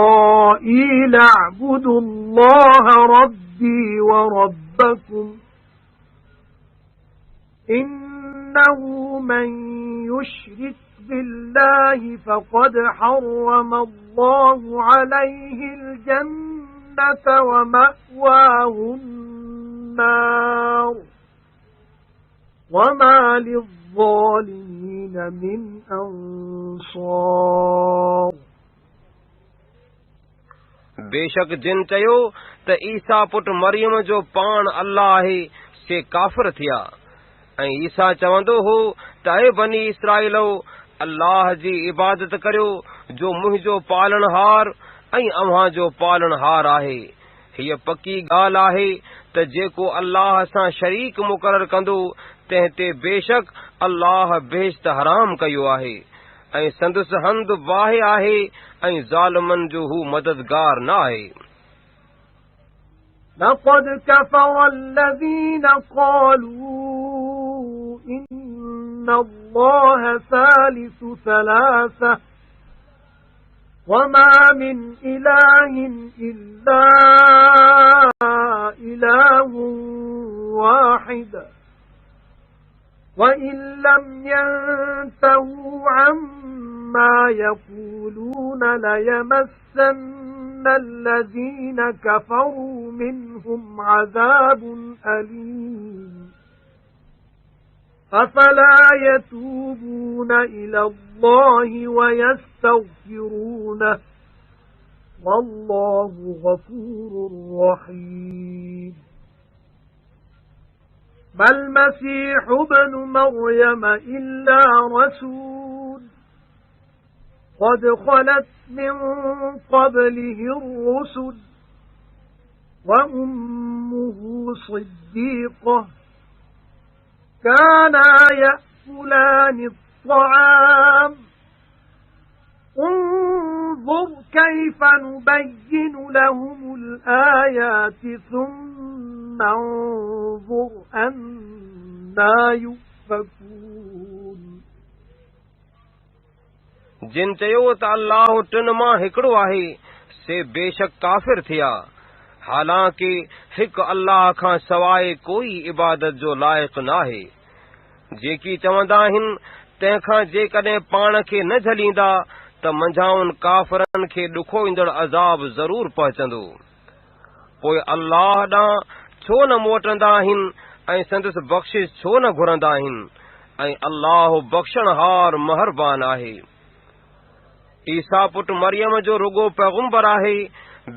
اعبدوا الله ربي وربكم إنه من يشرك بالله فقد حرم الله عليه الجنة ومأواه النار وما للظالمين من أنصار बेशक जिन चयो त ईसा पुट मरियम जो पाण अल्लाह आहे से काफ़िर थिया ऐं ईसा चवंदो हो त ऐ बनी इसराइलो अल्लाह जी इबादत करियो जो मुंहिंजो पालनहार ऐं अव्हां जो पालनहार आहे। हीअ पक्की ॻाल्हि आहे त जेको अल्लाह सां शरीक मुक़रर कंदो तंहिं ते बेशक अल्लाह बेहिश्त हराम कयो आहे ऐं संदसि हंद वाहे आहे ऐं ज़ालिमनि जो हू मददगार न आहे। لقد كفر الذين قالوا إن الله ثالث ثلاثة وما من إله إلا إله واحد وإن لم ينتهوا عما يقولون ليمسن الذين كفروا منهم عذاب أليم أفلا يتوبون إلى الله ويستغفرونه والله غفور رحيم ما المسيح ابن مريم إلا رسول قد خلت من قبله الرسل وأمه صديقة كانا يأكلان الطعام انظر كيف نبين لهم الآيات ثم انظر أنا يؤفكون जिन चयो त अल्लाह टिन मां हिकिड़ो आहे से बेशक काफ़िर थिया। हालांकि हिकु अल्लाह खां सवाइ कोई इबादत जो लाइक़ नाहे। जेकी चवंदा आहिनि तंहिंखां जेकॾहिं पाण खे न झलींदा त मंझाउनि काफ़िरनि खे ॾुखो ईंदड़ अज़ाब ज़रूर पहुचंदो। पोइ अल्लाह ॾांहुं छो न मोटंदा आहिनि ऐं संदसि बख़्शिश छो न घुरंदा आहिनि ऐं अल्लाह बख़्शणहार महरबान आहे। ईसा पुट मरियम जो रुगो पैगुंबर आहे।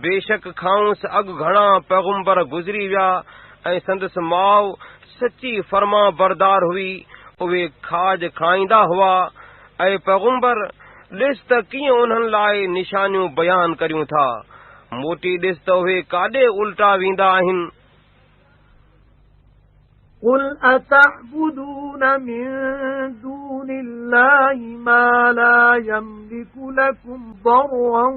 बेशक खाउंसि अॻु घणा पैगुंबर गुज़री विया ऐं संदसि माउ सची फर्मा बरदार हुई। उहे खाज खाईंदा हुआ। ऐं पैगुंबर ॾिस त कीअं उन्हनि लाइ निशानियूं बयान करियूं था। मोटी ॾिस त उहे काॾे उल्टा वेंदा आहिनि। قل أتعبدون من دون الله ما لا يملك لكم ضرا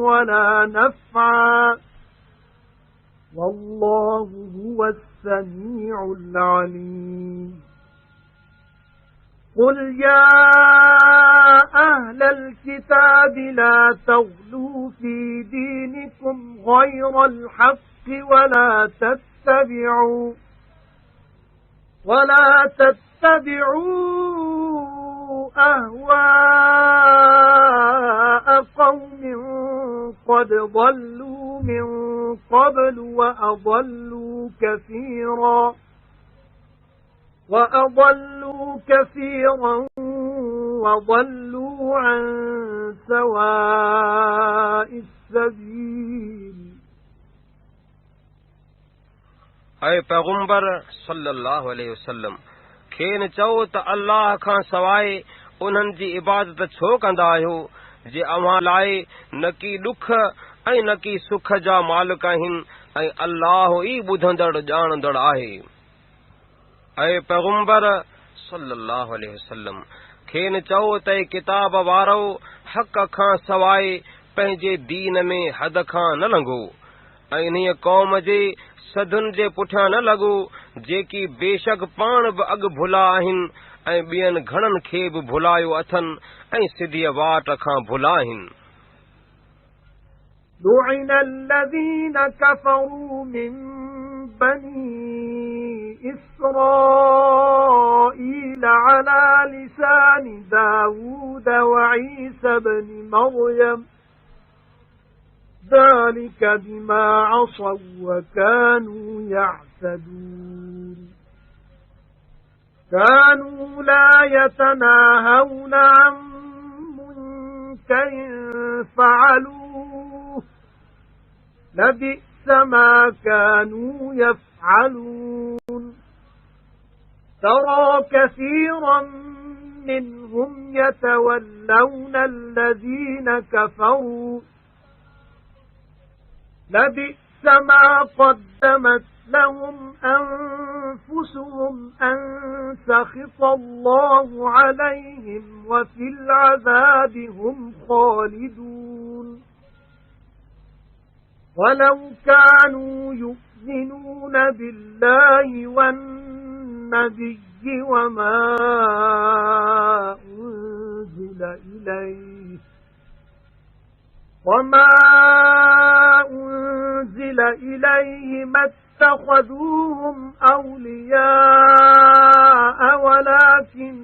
ولا نفعا والله هو السميع العليم قل يا أهل الكتاب لا تغلوا في دينكم غير الحق ولا تتبعوا أهواء قوم قد ضلوا من قبل وأضلوا كثيرا وضلوا عن سواء السبيل. اے پیغمبر صلی اللہ علیہ وسلم کھین چو تا اللہ کھان سوائے انہن جی عبادت چھو کندا آہو جے اوہاں لائے نکی دکھ ऐं न की सुख जा मालिक आहिनि ऐं अल्लाह ई ॿुधंदड़ ॼाणंदड़ आहे. ऐं पैगंबर सल्लल्लाहु अलैहि वसल्लम खेनि चओ त किताब वारो हक़ खां सवाइ पंहिंजे दीन में हद खां न लंघो ऐं इन्हीअ क़ौम जे सदुनि जे पुठियां न लॻो जेकी बेशक पाण बि अॻु भुला आहिनि ऐं ॿियनि घणनि खे बि भुलायो अथनि ऐं सिधीअ वाट खां भुला आहिनि. لعن الذين كفروا من بني إسرائيل على لسان داود وعيسى بن مريم ذلك بما عصوا وكانوا يعتدون كانوا لا يتناهون عن منكر فعلوه لبئس ما كانوا يفعلون ترى كثيرا منهم يتولون الذين كفروا لبئس ما قدمت لهم أنفسهم أن سخط الله عليهم وفي العذاب هم خالدون ولو كانوا يؤمنون بالله والنبي وما أنزل إليه ما اتخذوهم أولياء ولكن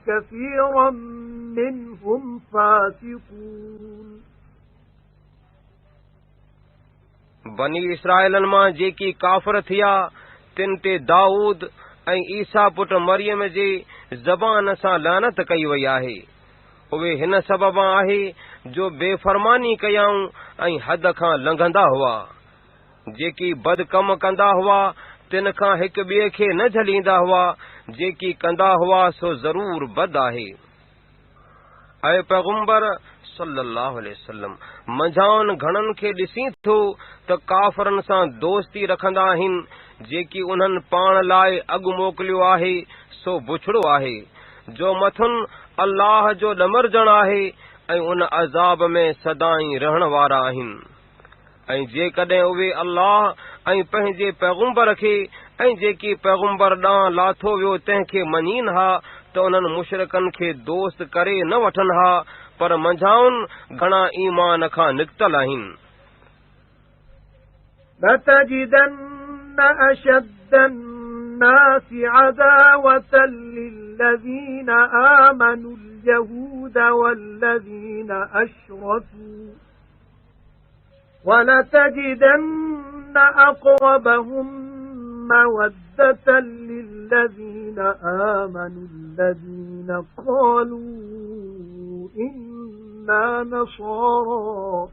كثيرا منهم فاسقون. बनी इसराइलन मां जेकी काफ़र थिया तिन ते दाऊद ऐं ईसा पुट मरियम जे ज़बान सां लानत कई वई आहे. उहे हिन सबबा आहे जो बेफ़रमानी कयाऊं ऐं हद खां लंघंदा हुआ. जेकी बद कम कंदा हुआ तिन खां हिक ॿिए खे न झलींदा हुआ. जेकी कंदा हुआ सो ज़रूर बद आहे. ऐं पैगंबर सल्लल्लाहु अलैहि वसल्लम मंझाउन घणनि खे ॾिसी थो त काफ़रनि सां दोस्ती रखंदा आहिनि. जेकी उन्हनि पाण लाइ अॻु मोकिलियो आहे सो बुछड़ो आहे जो मथुन अल्लाह जो ॾमरजण आहे ऐं उन अज़ाब में सदाई रहण वारा आहिनि. ऐं जेकॾहिं उहे अल्लाह ऐं पंहिंजे पैगंबर खे ऐं जेकी पैगंबर ॾांहुं लाथो वियो तंहिंखे मञीनि हा त उन्हनि मुशरिकनि खे दोस्त करे न वठनि हा पर मंझाउन घणा ईमान खां निकतल आहिनि. لتجدن أشد الناس عداوة للذين آمنوا اليهود والذين أشركوا ولتجدن أقربهم مودة للذين آمنوا الذين قالوا إنا نصارى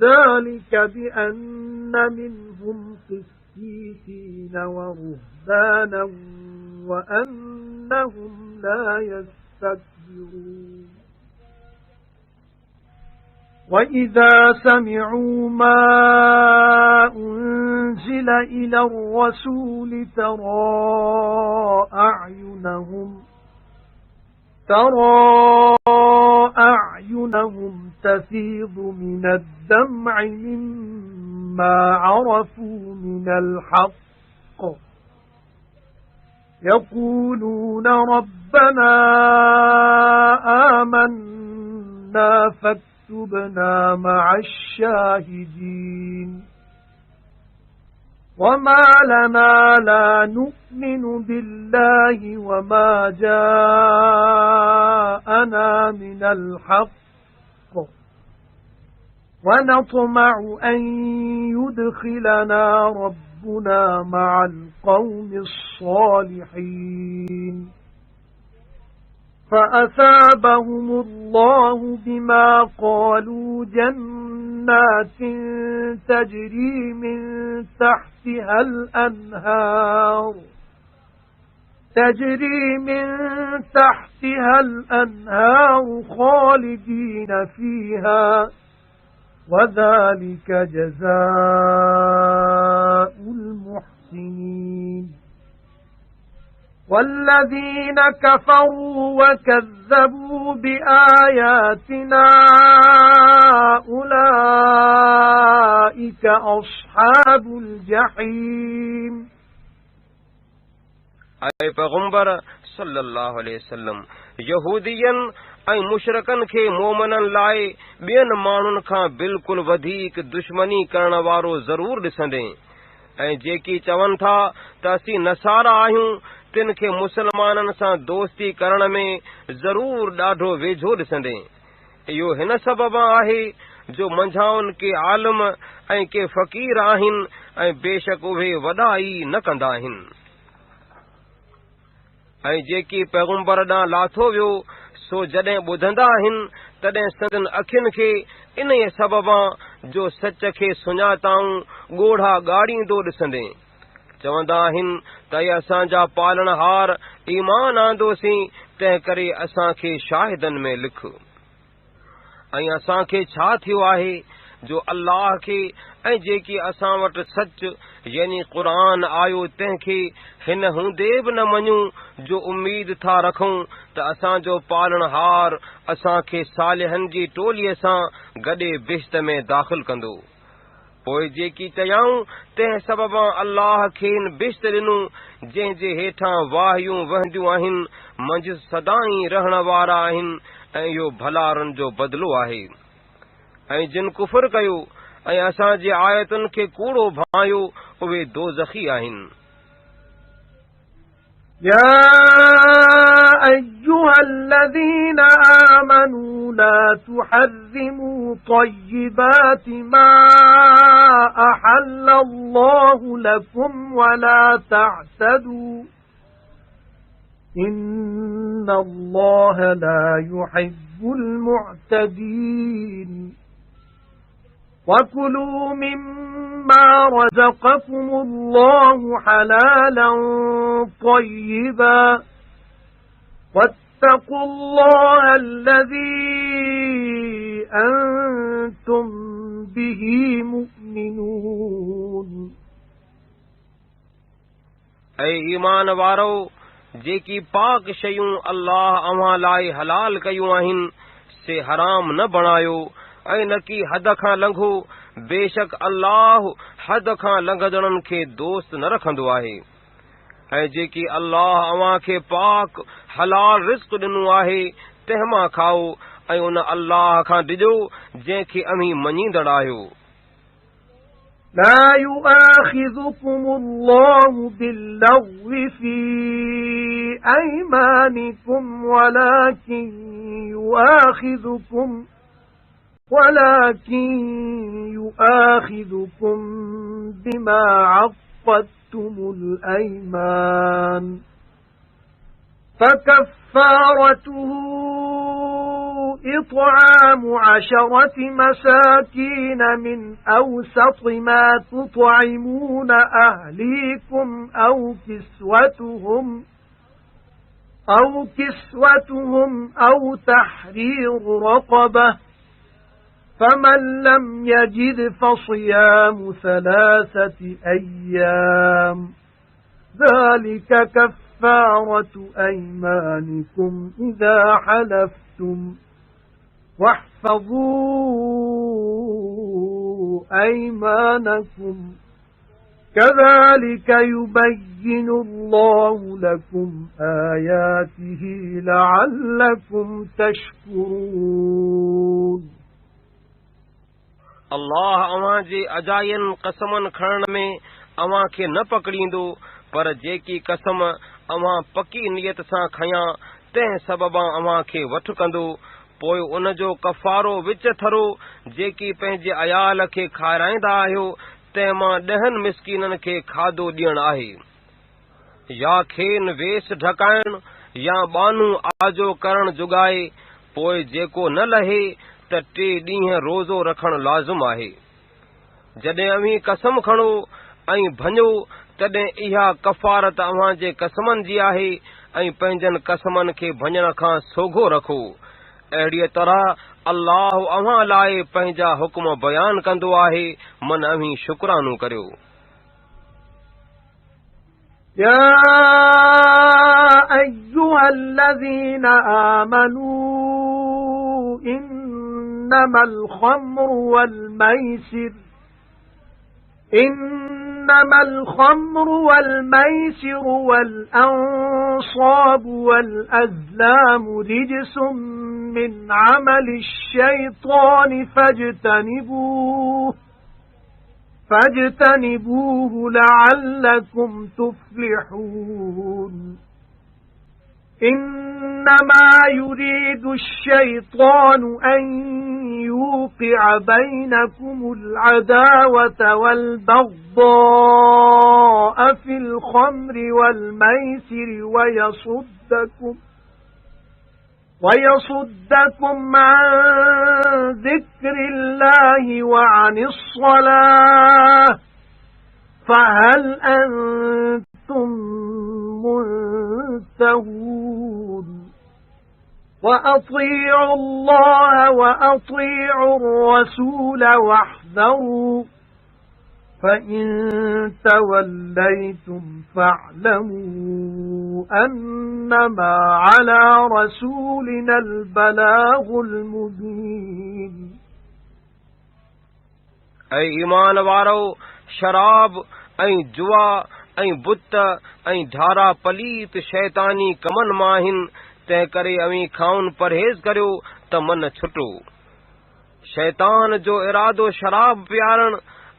ذلك بأن منهم قسيسين ورهبانا وأنهم لا يستكبرون وإذا سمعوا ما أنزل إلى الرسول ترى أعينهم تفيض من الدمع مما عرفوا من الحق يقولون ربنا آمنا فاكتبنا مع الشاهدين. وما لنا لا نؤمن بالله وما جاءنا من الحق ونطمع أن يدخلنا ربنا مع القوم الصالحين فأثابهم الله بما قالوا جنات تجري من تحتها الأنهار خالدين فيها وذلك جزاء المحسنين والذين كفروا وكذبوا بآياتنا أولئك أصحاب الجحيم اے پیغمبر صلی اللہ علیہ وسلم یہودین ऐं मुशरकनि खे मोमननि लाइ ॿियनि माण्हुनि खां बिल्कुलु वधीक दुश्मनी करण वारो ज़रूर ॾिसंदे ऐं जेकी चवनि था त असीं नसारा आहियूं तिन खे मुसलमाननि सां दोस्ती करण में ज़रूर ॾाढो वेझो ॾिसंदे इहो हिन सबब आहे जो मंझाउनि के आलिम ऐं के फ़क़ीर आहिनि ऐं बेशक उहे वॾा ई न कंदा आहिनि ऐं जेकी पैगम्बर ॾांहुं लाथो वियो सो जॾहिं ॿुधंदा आहिनि तॾहिं संदन अखियुनि खे इन सबबां जो सच खे सुञाताऊं ॻोढ़ा ॻाड़ींदो ॾिसंदे चवंदा आहिनि त असांजा पालणहार ईमान आंदोसीं तंहिं करे असांखे शाहिदनि में लिख ऐं असांखे छा थियो आहे जो अल्लाह खे ऐं जेकी असां वटि सच यानी क़ुरान आयो तंहिंखे हिन हूंदे बि न मञूं जो उम्मीद था रखूं त असांजो पालणहार असांखे सालिहनि जी टोलीअ सां गॾे बिश्त में दाख़िल कंदो पोइ जेकी चयाऊं तंहिं सबबां अल्लाह खेनि बिश्त ॾिनूं जंहिंजे हेठां वाहियूं वहंदियूं आहिनि मंझि सदाई रहण वारा आहिनि ऐं इहो भलारनि जो बदिलो आहे ऐं जिन कुफर कयो ऐं असांजे आयतुनि खे कूड़ो भायो उहे दोज़खी आहिनि يا أيها الذين آمنوا لا تحرموا طيبات ما أحل الله لكم ولا تعتدوا إن الله لا يحب المعتدين وكلوا مما رزقكم الله حلالا طيبا واتقوا الله الذي أنتم به مؤمنون ऐं ईमान वारो जेकी पाक शयूं अल्लाह अव्हां लाइ हलाल कयूं आहिनि से हराम न बणायो ऐं न की हद खां लंघो बेशक अल्लाह हद खां लंघदड़नि खे दोस्त न रखंदो आहे ऐं जेकी अल्लाह अव्हां खे पाक हलाल रिज़्क़ ॾिनो आहे तंहिंमां खाओ ऐं उन अल्लाह खां ॾिजो जंहिंखे अमीं मञींदड़ आहियो لا يؤاخذكم الله باللغو في أيمانكم ولكن يؤاخذكم بما عقدتم الأيمان فكفارته إطعام 10 مساكين من أوسط ما تطعمون أهليكم أو كسوتهم أو تحرير رقبة فمن لم يجد فصيام 3 أيام ذلك كفارة أيمانكم إذا حلفتم واحفظوا أيمانكم كذلك يبين الله لكم آياته لعلكم تشكرون अल्लाह अव्हां जे अजायन क़समनि खणण में अव्हां खे न पकड़ींदो, पर जेकी कसम अव्हां पकी नियत सां खयां तंहिं सबबां अव्हां खे वठु कंदो। पोइ उन जो कफ़ारो विच थरो जेकी पंहिंजे अयाल खे खाराईंदा आहियो तंहिं मां 10 मिस्कीननि खे खाधो ॾियणु आहे, या खेनि वेस ढकाइण या बानू आजो करण जुगाए। पोइ जेको न लहे त 3 ॾींहं रोज़ो रखणु लाज़िम आहे। जॾहिं अव्हीं कसम खणो ऐं भञो तॾहिं इहा कफ़ारत अव्हां जे कसमनि जी आहे ऐं पंहिंजनि कसमनि खे भञण खां सोघो रखो। अहिड़ीअ तरह अल्लाह अव्हां लाइ पंहिंजा हुकुम बयान कंदो आहे, मन अव्हीं शुक्रानो करियो। يا أيها الذين آمنوا إنما الخمر والميسر والأنصاب والأزلام رجس من عمل الشيطان فاجتنبوه لعلكم تفلحون إنما يريد الشيطان أن يوقع بينكم العداوة والبغضاء في الخمر والميسر ويصدكم عن ذكر الله وعن الصلاة فهل أنتم منتهون وأطيعوا الله وأطيعوا الرسول واحذروا فإن توليتم فاعلموا أنما على رسولنا البلاغ المبين ऐं ईमान वारो शराब ऐं जुआ ऐं बुत ऐं धारा पलीत शैतानी कमनि मां आहिनि, तंहिं करे अव्हीं खाउन परहेज़ करियो त मन छुटो। शैतान जो इरादो शराब पियारण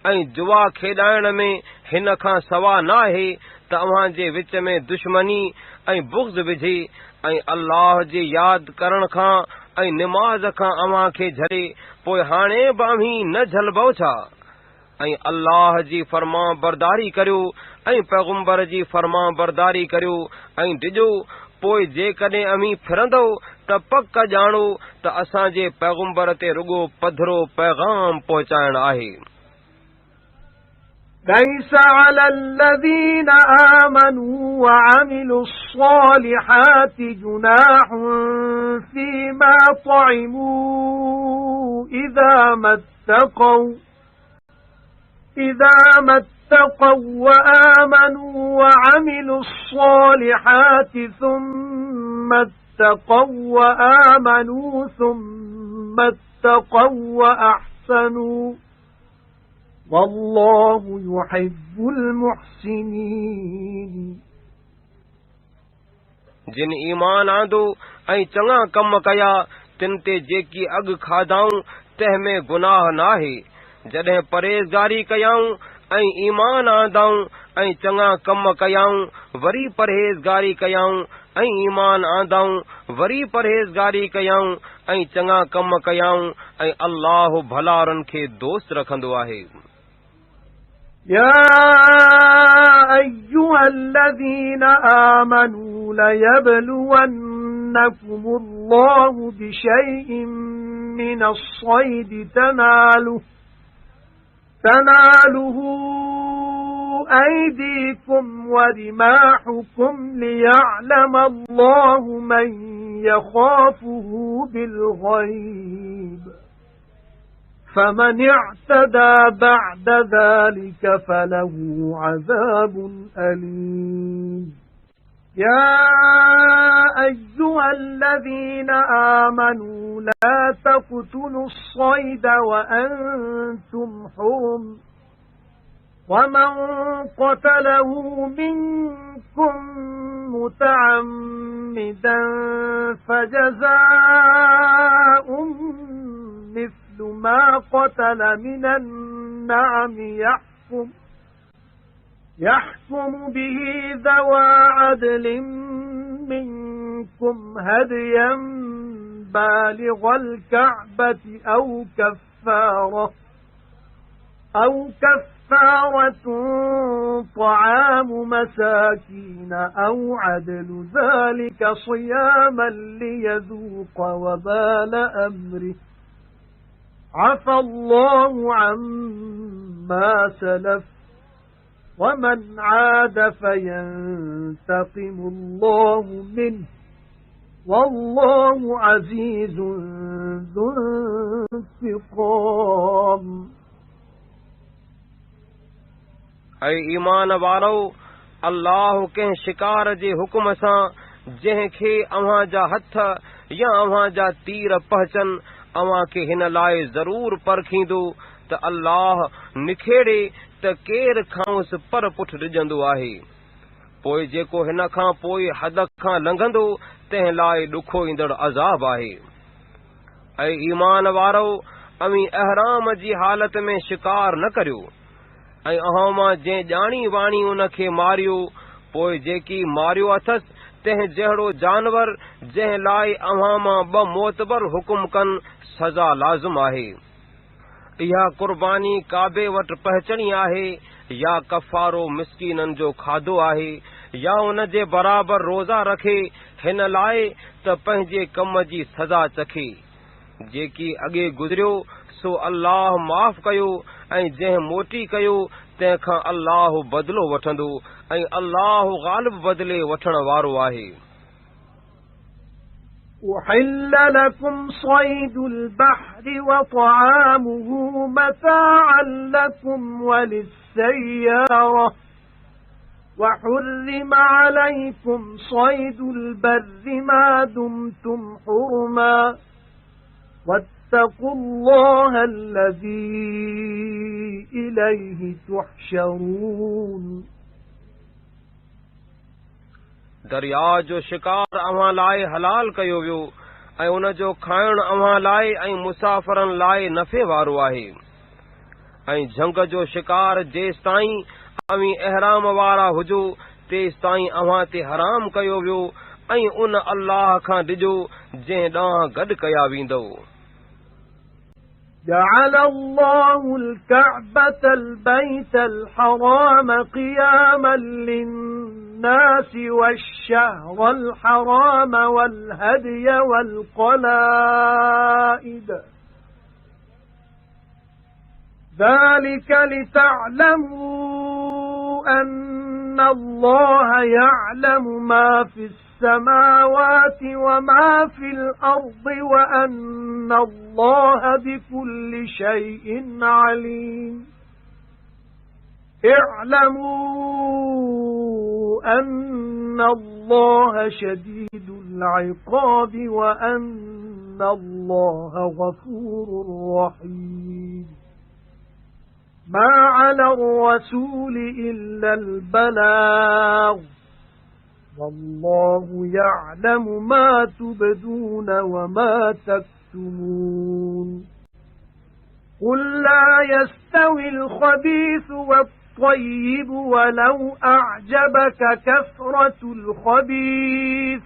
ऐं जुआ खेॾाइण में हिन खां सवा न आहे त अव्हां जे विच में दुश्मनी ऐं बुग़्ज़ विझे ऐं अल्लाह जी यादि करण खां ऐं निमाज़ खां अव्हां खे झले। पोइ हाणे बि अव्हीं न झलबो छा? ऐं अल्लाह जी फर्मा बरदारी करियो ऐं पैगुंबर जी फर्मा बरदारी करियो ऐं ॾिजो। पोइ जेकॾहिं अव्हीं फिरंदो त पक ॼाणो त असांजे पैगुंबर ते रुगो पधरो पैगाम पहुचाइण आहे। ليس على الذين آمنوا وعملوا الصالحات جناح فيما طعموا إذا ما اتقوا وآمنوا وعملوا الصالحات ثم اتقوا وآمنوا ثم اتقوا وأحسنوا والله يحب المحسنين जिन ईमान आंदो ऐं चङा कम कया तिन ते जेकी अॻु खाधाऊं तंहिं में गुनाह नाहे। जॾहिं परहेज़गारी कयाऊं ऐं ईमान आंदाऊं ऐं चङा कम कयाऊं वरी परहेज़गारी कयाऊं ऐं ईमान आंदाऊं वरी परहेज़गारी कयाऊं ऐं चङा कम कयाऊं ऐं अल्लाह भलारनि खे दोस्त रखंदो आहे। يا أيها الذين آمنوا ليبلونكم الله بشيء من الصيد تناله أيديكم ورماحكم ليعلم الله من يخافه بالغيب فمن اعتدى بعد ذلك فله عذاب أليم يا أيها الذين آمنوا لا تقتلوا الصيد وأنتم حرم ومن قتله منكم متعمدا فجزاء مثل ما قتل من النعم يحكم به ذوى عدل منكم هديا بالغ الكعبة أو كفارة طعام مساكين أو عدل ذلك صياما ليذوق وبال أمره عفى الله عما سلف ومن عاد فينتقم الله منه والله عزيز ذو انتقام. ऐं ईमान वारो अल्लाह कंहिं शिकार जे हुकुम सां जंहिंखे अव्हां जा हथ या अव्हां जा तीर पहचन अव्हां खे हिन लाइ ज़रूर परखींदो त अल्लाह निखेड़े त केर खांसि पर पुठ ॾिजंदो आहे। पोइ जेको हिन खां पोइ हद खां लंघंदो तंहिं लाइ ॾुखो ईंदड़ अज़ाब आहे। ऐं ईमान वारो अवी अहराम जी हालत में शिकार न करियो ऐं अव्हां मां जंहिं ॼाणी वाणी उन खे मारियो पोइ जेकी मारियो अथसि तंहिं जहिड़ो जानवर जंहिं लाइ अव्हां मां ॿ मोतबर हुकुम कनि सज़ा लाज़िम आहे। इहा कुर्बानी काबे वटि पहुचणी आहे या कफ़ारो मिस्कीननि जो खाधो आहे या उन जे बराबरि रोज़ा रखे हिन लाइ त पंहिंजे कम जी सज़ा चखे। जेकी अॻे गुज़रियो सो अल्लाह माफ़ कयो ऐं जंहिं मोटी कयो तंहिंखां अल्लाह बदिलो वठंदो ऐं अल्लाह ग़ालिब बदिले वठण वारो आहे। أحل لكم صيد البحر وطعامه متاعا لكم وللسيارة وحرم عليكم صيد البر ما دمتم حرما واتقوا الله الذي إليه تحشرون. दरिया जो शिकार अव्हां लाइ हलाल कयो वियो ऐं उन जो खाइण अव्हां लाइ ऐं मुसाफ़िरनि लाइ नफ़े वारो आहे। ऐं झंग जो शिकार जेसि ताईं अवी अहराम वारा हुजो तेसि ताईं अव्हां ते हराम कयो वियो ऐं उन अल्लाह खां ॾिजो जंहिं ॾांहुं गॾु कया वेंदो। جعل الله الكعبة البيت الحرام قياما للناس والشهر الحرام والهدي والقلائد ذلك لتعلموا أن الله يعلم ما في السماوات وما في الأرض وأن الله بكل شيء عليم. اعلموا أن الله شديد العقاب وأن الله غفور رحيم. ما على الرسول إلا البلاغ والله يعلم ما تبدون وما تكتمون. قل لا يستوي الخبيث والطيب ولو أعجبك كثرة الخبيث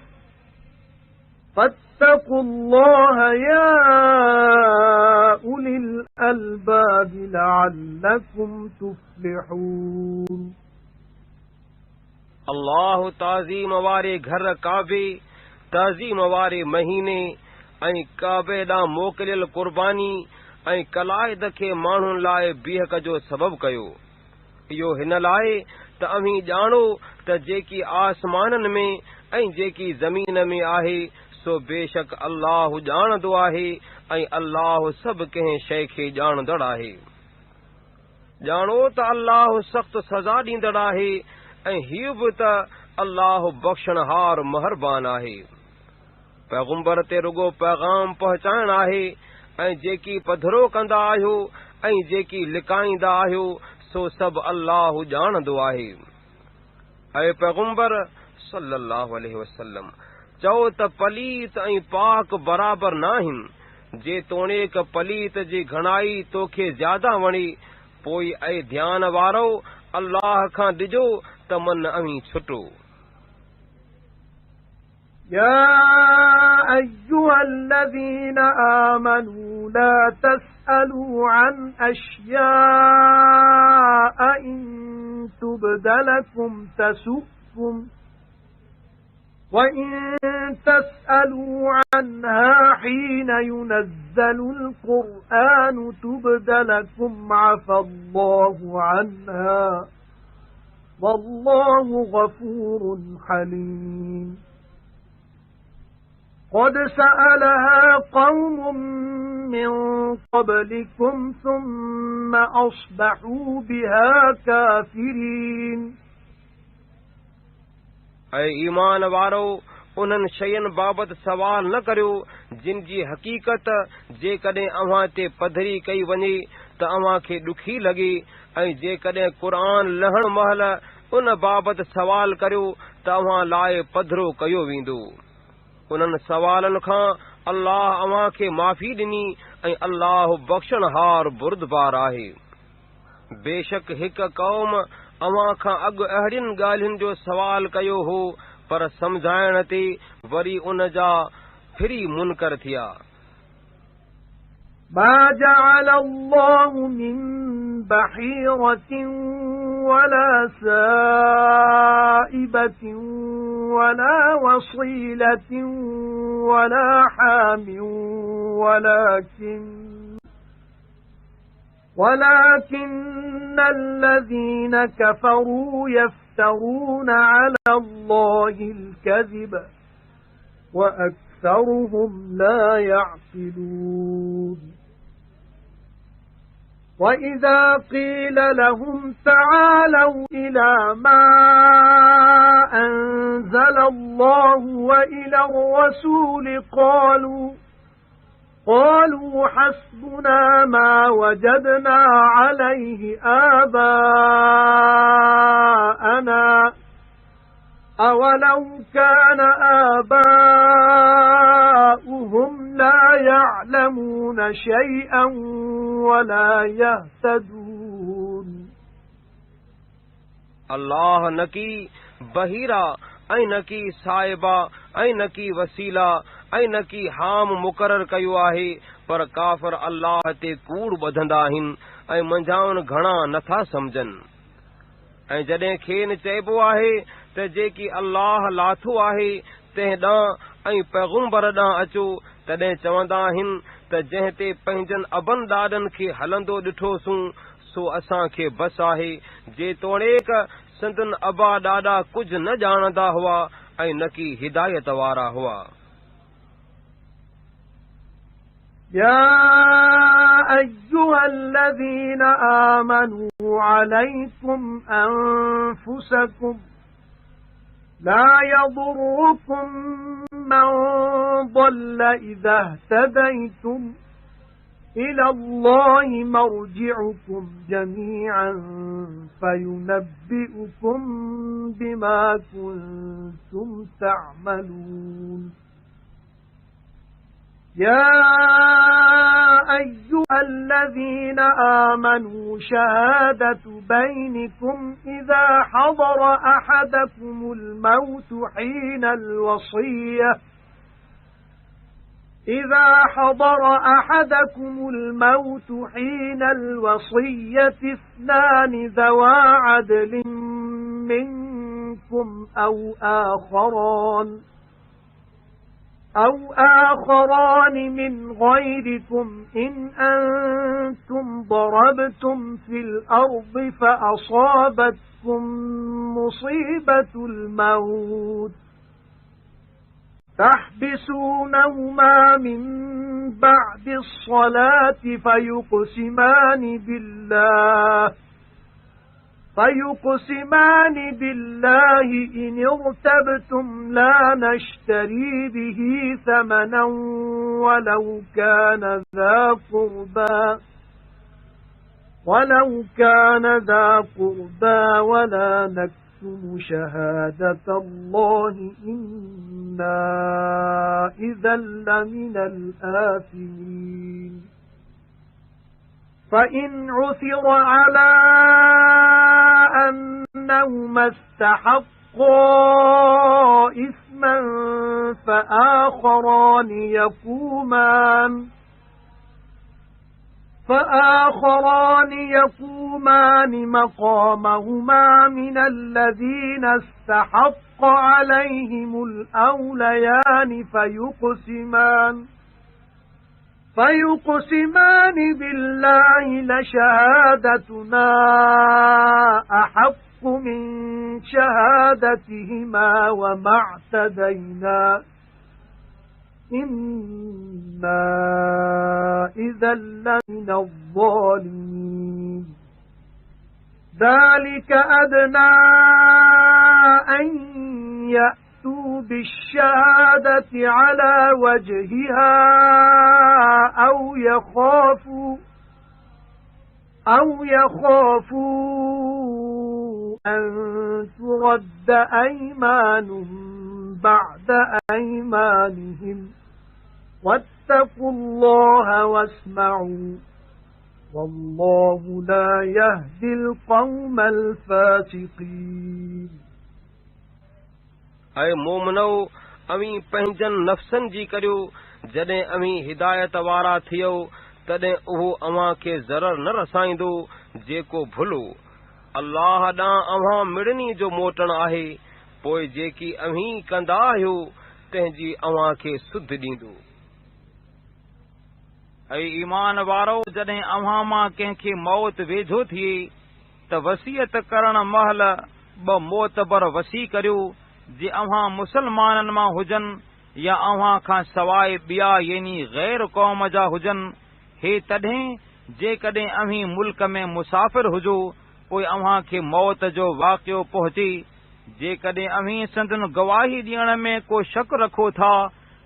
فاتقوا الله يا أولي الألباب لعلكم تفلحون. अल्लाह ताज़ीम वारे घर काबे ताज़ीम वारे महीने ऐं काबे ॾांहुं मोकिलियल कुर्बानी ऐं कलाइद खे माण्हुनि लाइ बीहक जो सबबु कयो। इहो हिन लाइ त अव्हीं ॼाणो त जेकी आसमाननि में ऐं जेकी ज़मीन में आहे सो बेशक अल्लाह ॼाणंदो आहे ऐं अल्लाह सभु कंहिं शइ खे ॼाणंदड़ आहे। ॼाणो त अल्लाह सख़्तु सज़ा ॾींदड़ आहे ऐं हीउ बि त अल्लाह बख़्शणहार महरबान आहे। पैगुंबर ते रुगो पैगाम पहुचाइण आहे ऐं जेकी पधरो कंदा आहियो ऐं जेकी लिकाईंदा आहियो सो सभु अल्लाह ॼाणंदो आहे। ऐं पैगुंबर सल्लल्लाहु अलैहि वसल्लम चओ त पलीत ऐं पाक बराबर न आहिनि। जेतोणीक पलीत जी घणाई तोखे ज्यादा वणी पोइ ऐं ध्यान वारो अल्लाह खां डिजो त मन अवी छुटो। يا أيها الذين آمنوا لا تسألوا عن أشياء إن تبد لكم تسؤكم وإن تسألوا عنها حين ينزل القرآن تبد لكم عفى الله عنها والله غفور حليم قد سألها قوم من قبلكم ثم أصبحوا بها كافرين ऐं ईमान वारो उन्हनि शयुनि बाबति सवाल न करियो जिन जी हक़ीक़त जेकॾहिं अव्हां ते पधरी कई वञे त अव्हां खे ॾुखी लॻे ऐं जेकॾहिं क़ुर लहण महिल उन बाबति सवाल करियो त अव्हां लाइ पधरो कयो वेंदो। उन्हनि सवालनि खां अल्लाह अव्हां खे माफ़ी ॾिनी ऐं अल्लाह बख़्शणहार बुरदबार आहे। बेशक हिक क़ौम अव्हां खां अॻु अहिड़ियुनि ॻाल्हियुनि जो सवाल कयो हो पर समझाइण ते वरी उन जा फिरी मुनकर थिया। ما جعل الله من بحيرة ولا سائبة ولا وصيلة ولا حام ولكن الذين كفروا يفترون على الله الكذب وأكثرهم لا يعقلون وَإِذَا قِيلَ لَهُمْ تَعَالَوْا إِلَى مَا أَنزَلَ اللَّهُ وَإِلَى الرَّسُولِ قَالُوا حَسْبُنَا مَا وَجَدْنَا عَلَيْهِ آبَاءَنَا أَوَلَوْ كَانَ آبَاؤُهُمْ لَا يَعْلَمُونَ شَيْئًا وَلَا يَهْتَدُونَ अल्लाह न की बहीरा ऐं न की साहिबा ऐं न की वसीला ऐं न की हाम मुक़रर कयो आहे पर काफ़िर अल्लाह ते कूड़ ॿधंदा आहिनि ऐं मंझाउनि घणा नथा सम्झनि। ऐं जॾहिं खेनि चइबो आहे त जेकी अल्लाह लाथो आहे तंहिं ॾांहुं ऐं पैगुंबर ॾांहुं अचो तॾहिं चवंदा आहिनि त जंहिं ते पंहिंजनि अबनि ॾाॾनि खे हलंदो ॾिठोसूं सो असांखे बस आहे जेतोणीक संदन अबा ॾाॾा कुझु न ॼाणंदा हुआ ऐं न की हिदायत वारा हुआ। يا أيها الذين آمنوا عليكم أنفسكم لا يضركم من ضل إذا اهتديتم إلى الله مرجعكم جميعا فينبئكم بما كنتم تعملون يا أيها الذين آمنوا شهادة بينكم إذا حضر أحدكم الموت حين الوصية اثنان ذوى عدل منكم أو آخران من غيركم إن أنتم ضربتم في الأرض فأصابتكم مصيبة الموت تحبسونهما من بعد الصلاة فيقسمان بالله إن ارتبتم لا نشتري به ثمنا ولو كان ذا قربى ولا نكتم شهادة الله إنا إذا لمن الآثمين فإن عثر على كأنهما استحقا إثما فآخران يقومان مقامهما من الذين استحق عليهم الأوليان فيقسمان بالله لشهادتنا أحق من شهادتهما وما اعتدينا إنا إذا لمن الظالمين ذلك أدنى أن يأتوا بالشهادة على وجهها أو يخافوا أن ترد أيمان بعد أيمانهم واتقوا الله واسمعوا والله لا يهدي القوم الفاسقين اے مومنو اویں پنهंजन نفسن جي ڪريو جڏهن اویں هدايت وارا ٿيو تڏهن اهو اوهان کي ضرر نه رسائيندو جيڪو ڀلو الله ڏانهن اوهان مڙني جو موٽڻ آهي पोइ जेकी अव्हीं कंदा आहियो तंहिंजी अव्हां खे सुध ॾींदो ऐं ईमान वारो जॾहिं अव्हां मां कंहिंखे मौत वेझो थिए त वसीयत करण महिल ॿ मोतबर वसी करियो जे अव्हां मुसलमाननि मां हुजनि या अव्हां खां सवाइ ॿिया यानी गैर क़ौम जा हुजनि हे तॾहिं जेकॾहिं अव्हीं मुल्क में मुसाफ़िर हुजो पोइ अव्हां खे मौत जो वाक़ियो पहुचे जेकॾहिं अव्हीं संदन गवाही ॾियण में को शक रखो था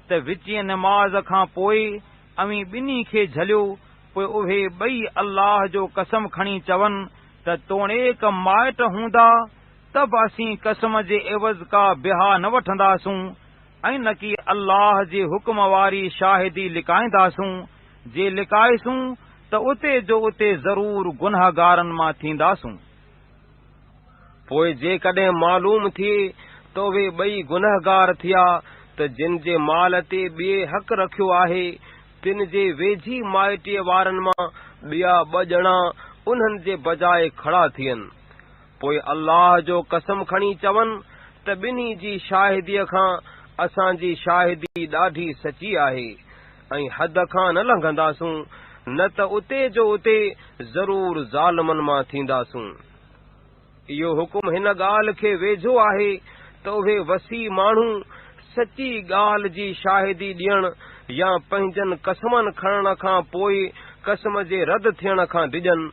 त विचीं नमाज़ खां पोइ अव्हीं ॿिन्ही खे झलियो पोइ उहे ॿई अल्लाह जो कसम खणी चवनि त तोड़ेक माइट हूंदा त बि असीं कसम जे एवज़ का बिहा न वठंदासूं ऐं न कि अल्लाह जे हुक्म वारी शाहिदी लिकाईंदासूं जे लिकाईसूं त उते जो उते ज़रूर गुनाहगारनि मां थींदासूं पोइ जेकॾहिं मालूम थिए त उहे ॿई गुनहगार थिया त जिन जे माल ते ॿिए हक़ रखियो आहे तिन जे वेझी माइटीअ वारनि मां ॿिया ॿ ॼणा उन्हनि जे बजाए खड़ा थियनि पोइ अल्लाह जो कसम खणी चवनि त ॿिन्ही जी शाहिदीअ खां असांजी शाहिदी ॾाढी सची आहे ऐं हद खां न लंघंदासूं न त उते जो उते ज़रूर ज़ालिमनि मां थींदासूं इहो हुकुम हिन ॻाल्हि खे वेझो आहे त उहे वसी माण्हू सची ॻाल्हि जी शाहिदी ॾियण या पंहिंजनि कसमनि खणण खां पोइ कसम जे रद थियण खां डिॼनि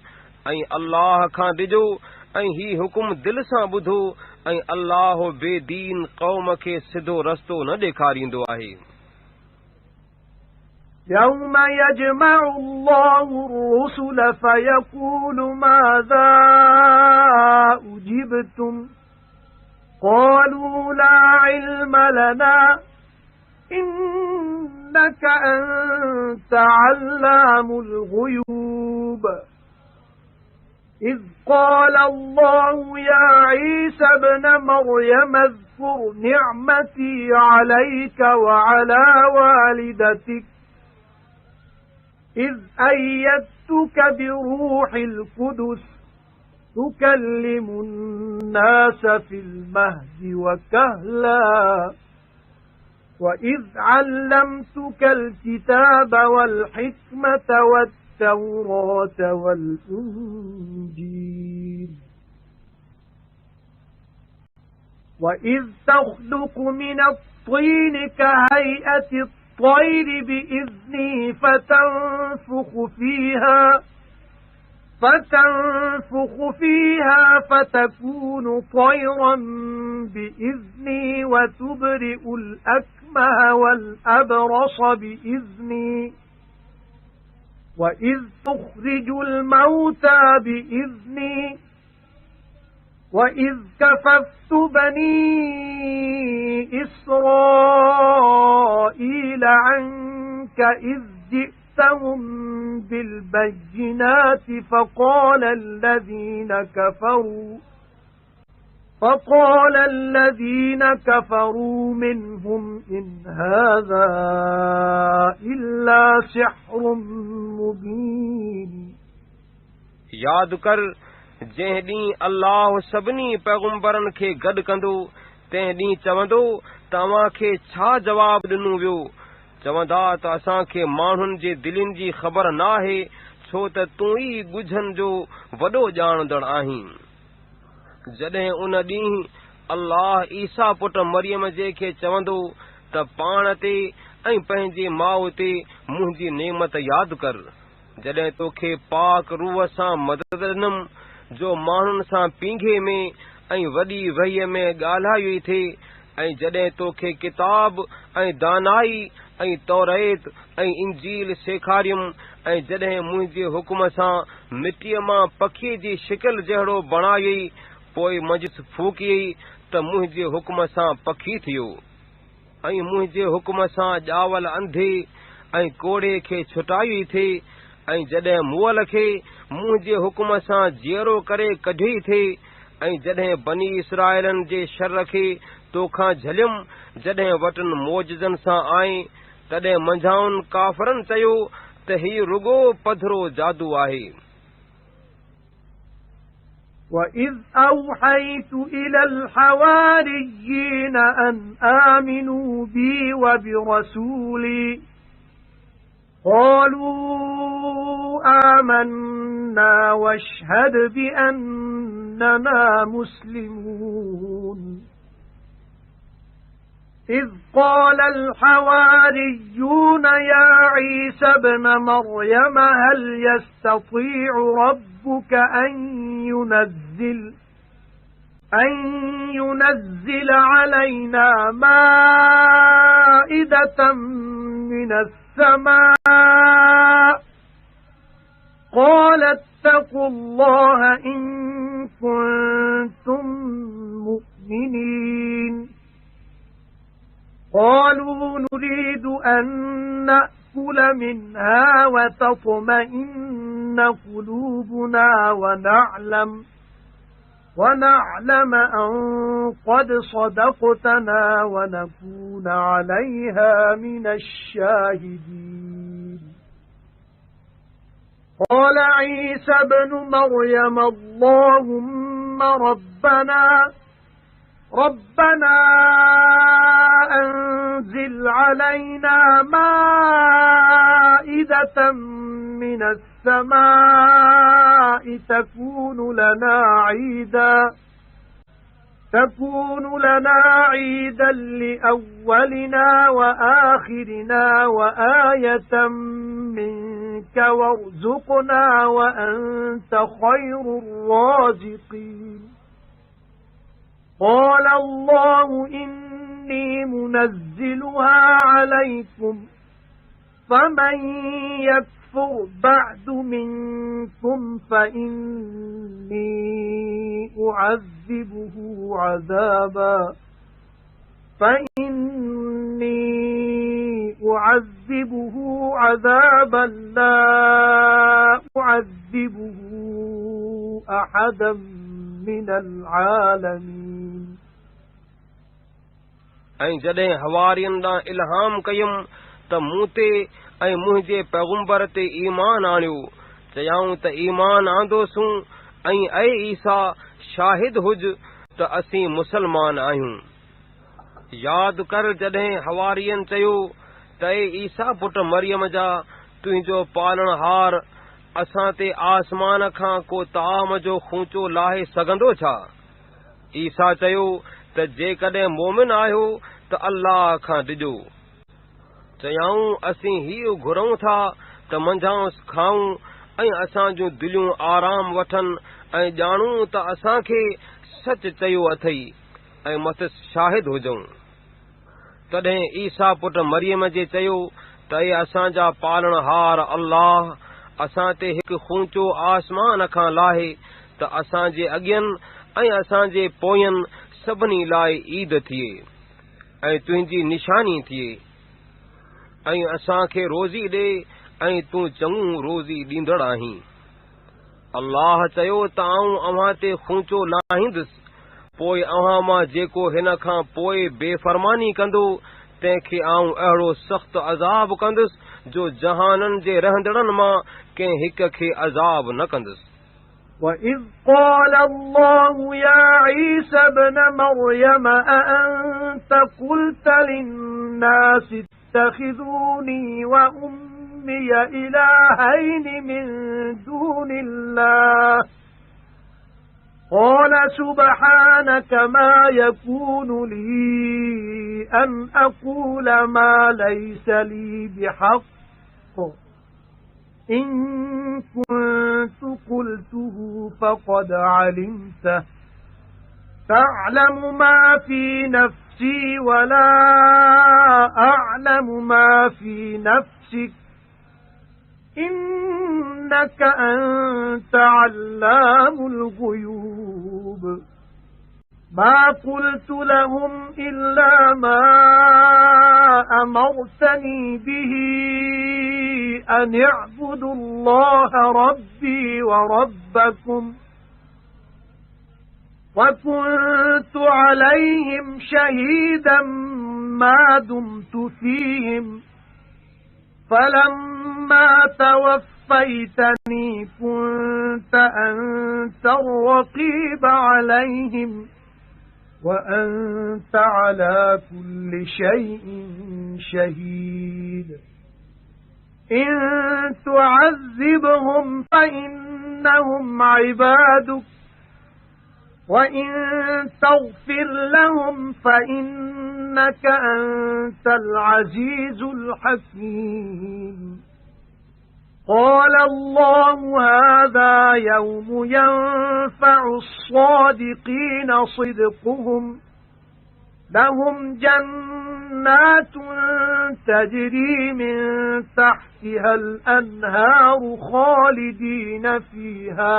ऐं अल्लाह खां डिॼो ऐं ही हुकुम दिलि सां ॿुधो ऐं अल्लाह बेदीन क़ौम खे सिधो रस्तो न ॾेखारींदो आहे يَوْمَ يَجْمَعُ اللَّهُ الرُّسُلَ فَيَقُولُ مَاذَا أُجِبْتُمْ قَالُوا لَا عِلْمَ لَنَا إِنَّكَ أَنْتَ عَلَّامُ الْغُيُوبِ إِذْ قَالَ اللَّهُ يَا عِيسَى ابْنَ مَرْيَمَ اذْكُرْ نِعْمَتِي عَلَيْكَ وَعَلَى وَالِدَتِكَ إِذْ أَيَّدتُّكَ بِرُوحِ الْقُدُسِ تُكَلِّمُ النَّاسَ فِي الْمَهْدِ وَكَهْلًا وَإِذْ عَلَّمْتُكَ الْكِتَابَ وَالْحِكْمَةَ وَالتَّوْرَاةَ وَالْإِنْجِيلَ وَإِذْ تَخْلُقُ مِنَ الطِّينِ كَهَيْئَةِ الطَّيْرِ بِإِذْنِي فَتَنفُخُ فِيهَا فَتَكُونُ طَيْرًا بِإِذْنِي وَتُبْرِئُ الْأَكْمَهَ وَالْأَبْرَصَ بِإِذْنِي وَإِذْ تُخْرِجُ الْمَوْتَى بِإِذْنِي وَإِذْ كَفَفْتُ بَنِي إِسْرَائِيلَ عَنكَ إِذْ جِئْتَهُم بِالْبَيِّنَاتِ فقال الذين كفروا منهم إن هذا إلا سحر مبين याद कर जंहिं ॾींहुं अल्लाह सभिनी पैगुंबरनि खे गॾु कंदो तंहिं ॾींहुं चवंदो तव्हांखे छा जवाबु ॾिनो वियो चवंदा त असांखे माण्हुनि जे दिलनि जी ख़बर नाहे छो त तूं ई ॻुझनि जो वॾो ॼाणंदड़ आहीं जॾहिं उन ॾींहुं अल्लाह ईसा पुट मरियम जे खे चवंदो त पाण ते ऐं पंहिंजे माउ ते मुंहिंजी नेमत यादि कर जॾहिं तोखे पाक रूह सां मदद ॾिनमि जो माण्हुनि सां पींघे में ऐं वॾी वहीअ में ॻाल्हाई थिए ऐं जॾहिं तोखे किताब ऐं दानाई ऐं तौरेत ऐं इंजील सेखारियुमि ऐं जॾहिं मुंहिंजे हुकुम सां मिटीअ मां पखीअ जी शिकिल जहिड़ो बणायई पोइ मंजिस फूकी त मुंहिंजे हुकुम सां पखी थियो ऐं मुंहिंजे हुकुम सां ॼावल अंधे ऐं कोड़े खे छुटाई थिए ऐं जॾहिं मुअल खे मुंहिंजे हुकुम सां जीअरो करे कढी थिए ऐं जॾहिं बनी इसराइलनि जे शर खे तोखां झलियुमि जॾहिं वटनि मौजज़नि सां आई तॾहिं मंझाउनि काफ़रनि चयो त हीउ रुगो पधरो जादू आहे وَإِذْ أَوْحَيْتُ إِلَى الْحَوَارِيِّينَ أَنْ آمِنُوا بِي وَبِرَسُولِي قَالُوا آمَنَّا وَاشْهَدْ بِأَنَّنَا مُسْلِمُونَ إِذْ قَالَ الْحَوَارِيُّونَ يَا عِيسَى ابْنَ مَرْيَمَ هَلْ يَسْتَطِيعُ رَبُّكَ أَن ينزل علينا مائدة من السماء قال اتقوا الله إن كنتم مؤمنين قالوا نريد أن نأكل منها وتطمئن قلوبنا ونعلم أن قد صدقتنا ونكون عليها من الشاهدين قال عيسى ابن مريم اللهم ربنا أنزل علينا مائدة من السماء تكون لنا عيدا لأولنا وآخرنا وآية منك وارزقنا وأنت خير الرازقين قال الله إني منزلها عليكم فمن يكفر بعد منكم فإني أعذبه عذابا لا أعذبه أحدا من العالمين ऐं जॾहिं हवारियुनि ॾांहुं इल्हाम कयुमि त मूं ते ऐं मुंहिंजे पैगुंबर ते ईमान आणियो चयाऊं त ईमान आंदोसूं ऐं ऐं ईसा शाहिद हुज त असीं मुसलमान आहियूं यादि कर जॾहिं हवारियुनि चयो त ईसा पुट मरियम जा तुंहिंजो पालणहार असां ते आसमान खां को ताम जो खूंचो लाहे सघंदो छा ईसा चयो त जेकॾहिं मोमिन आहियो त अल्लाह खां ॾिजो चयाऊं असीं हीउ घुरूं था त मंझाऊं खाऊं ऐं असां जूं दिलियूं आराम वठनि ऐं ॼाणूं त असांखे सच चयो अथई ऐं मथस शाहिद हुजऊं तॾहिं ईसा पुट मरियम जे चयो त असांजा पालणहार अल्लाह असां ते हिकु खूंचो आसमान खां लाहे त असांजे अॻियनि ऐं असांजे पोयनि सभिनी लाइ ईद थिए ऐं तुंहिंजी निशानी थिए ऐं असांखे रोज़ी ॾे ऐं तूं चङू रोज़ी ॾींदड़ आहीं अल्लाह चयो त आऊं अव्हां ते खूंचो लाहींदुसि पोइ अव्हां मां जेको हिन खां पोइ बेफ़रमानी कंदो तंहिंखे आऊं अहिड़ो सख़्तु अज़ाब कंदुसि जो जहाननि जे रहंदड़नि मां कंहिं हिक खे अज़ाब न कंदुसि। وَإِذْ قَالَ اللَّهُ يَا عِيسَى ابْنَ مَرْيَمَ أَأَنْتَ قُلْتَ لِلنَّاسِ اتَّخِذُونِي وَأُمِّيَ إِلَٰهَيْنِ مِن دُونِ اللَّهِ قَالَ سُبْحَانَكَ مَا يَكُونُ لِي أَنْ أَقُولَ مَا لَيْسَ لِي بِحَقٍّ إِن كُنتُ قُلْتُهُ فَقَدْ عَلِمْتَهُ تَعْلَمُ مَا فِي نَفْسِي وَلَا أَعْلَمُ مَا فِي نَفْسِكَ إِنَّكَ أَنْتَ عَلَّامُ الْغُيُوبِ مَا قُلْتُ لَهُمْ إِلَّا مَا أَمَرْتَنِي بِهِ أَنِ اعْبُدُوا اللَّهَ رَبِّي وَرَبَّكُمْ وَكُنْتُ عَلَيْهِمْ شَهِيدًا مَا دُمْتُ فِيهِمْ فَلَمَّا تَوَفَّيْتَنِي كُنْتَ أَنْتَ الرَّقِيبَ عَلَيْهِمْ وَأَنْتَ عَلَى كُلِّ شَيْءٍ شَهِيدٌ إِن تُعَذِّبْهُمْ فَإِنَّهُمْ عِبَادُكَ وَإِن تَغْفِرْ لَهُمْ فَإِنَّكَ أَنْتَ الْعَزِيزُ الْحَكِيمُ قَالَ اللَّهُ هَذَا يَوْمُ يَنفَعُ الصَّادِقِينَ صِدْقُهُمْ لَهُمْ جَنَّاتٌ تَجْرِي مِنْ تَحْتِهَا الْأَنْهَارُ خَالِدِينَ فِيهَا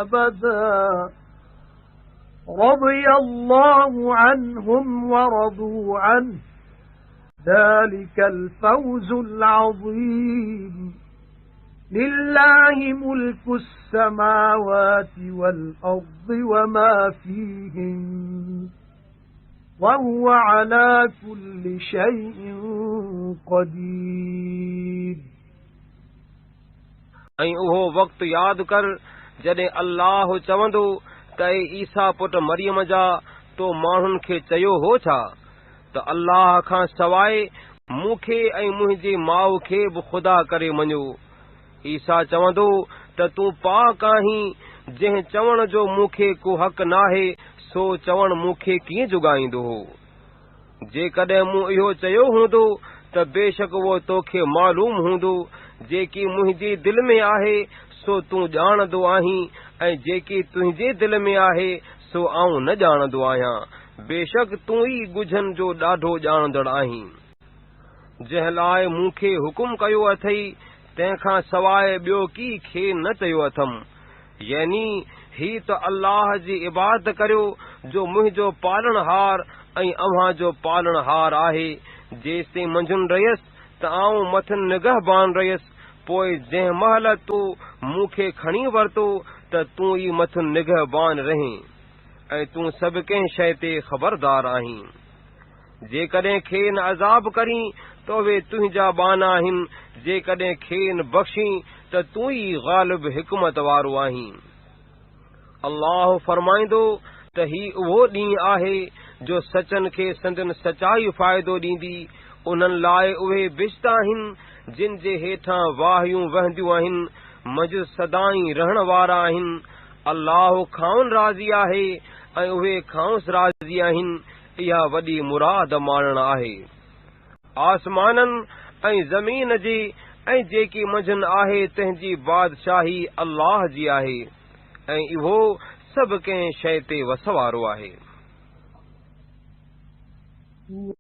أَبَدًا رَضِيَ اللَّهُ عَنْهُمْ وَرَضُوا عَنْهُ ذَلِكَ الْفَوْزُ الْعَظِيمُ لِلَّهِ مُلْكُ السَّمَاوَاتِ وَالْأَرْضِ وَمَا فِيهِنَّ وَهُوَ عَلَى كُلِّ شَيْءٍ قَدِيرٌ ऐं उहो वक़्तु यादि कर जॾहिं अल्लाह चवंदो त ईसा पुट मरियम जा तो माण्हुनि खे चयो हो छा त अल्लाह खां सवाइ मूंखे ऐं मुंहिंजे माउ खे बि ख़ुदा करे मञो। ईसा चवंदो त तूं पाक आहीं जंहिं चवण जो मूंखे को हक़ नाहे सो चवण मूंखे कीअं जुगाईंदो हो। जेकॾहिं मूं इहो चयो हूंदो त बेशक उहो तोखे मालूम हूंदो जेकी मुंहिंजी दिलि में आहे सो तूं ॼाणंदो आहीं ऐं जेकी तुंहिंजे दिलि में आहे सो आऊं न ॼाणंदो आहियां। बेशक तूं ई ॻुझनि जो ॾाढो ॼाणंदड़ आहीं। जंहिं लाइ मूंखे हुकुम कयो अथई तंहिंखां सवाइ ॿियो की खे न चयो अथमि यानी ही त अल्लाह जी इबादत करियो जो मुंहिंजो पालनहार ऐं अव्हां जो पालनहार आहे। जेसिताईं मंझुनि रहियसि त आऊं मथनि निगहबान रहियसि पोइ जंहिं महिल तूं मूंखे खणी वरितो त तूं ई मथुनि निगहबान रहीं ऐं तूं सभु कंहिं शइ ते ख़बरदार आहीं। जेकॾहिं खेनि अज़ाब करीं त उहे तुंहिंजा बाना आहिनि जेकॾहिं खेनि बख़्शीं त तूं ई ग़ालिब हिकमत वारो आहीं। अल्लाह फरमाईंदो त ही उहो ॾींहुं आहे जो सचनि खे संदन सचाई फ़ाइदो ॾींदी। उन्हनि लाइ उहे बिश्त आहिनि जिन जे हेठां वाहियूं वहंदियूं आहिनि मज़ सदाईं रहण वारा आहिनि। अल्लाह खाउन राज़ी आहे ऐं उहे खाउंसि राज़ी आहिनि। इहा वॾी मुराद माणण आहे। आसमाननि ऐं ज़मीन जी ऐं जेकी मंझंदि आहे तंहिंजी बादशाही अल्लाह जी आहे ऐं इहो सभु कंहिं शइ ते वस वारो आहे।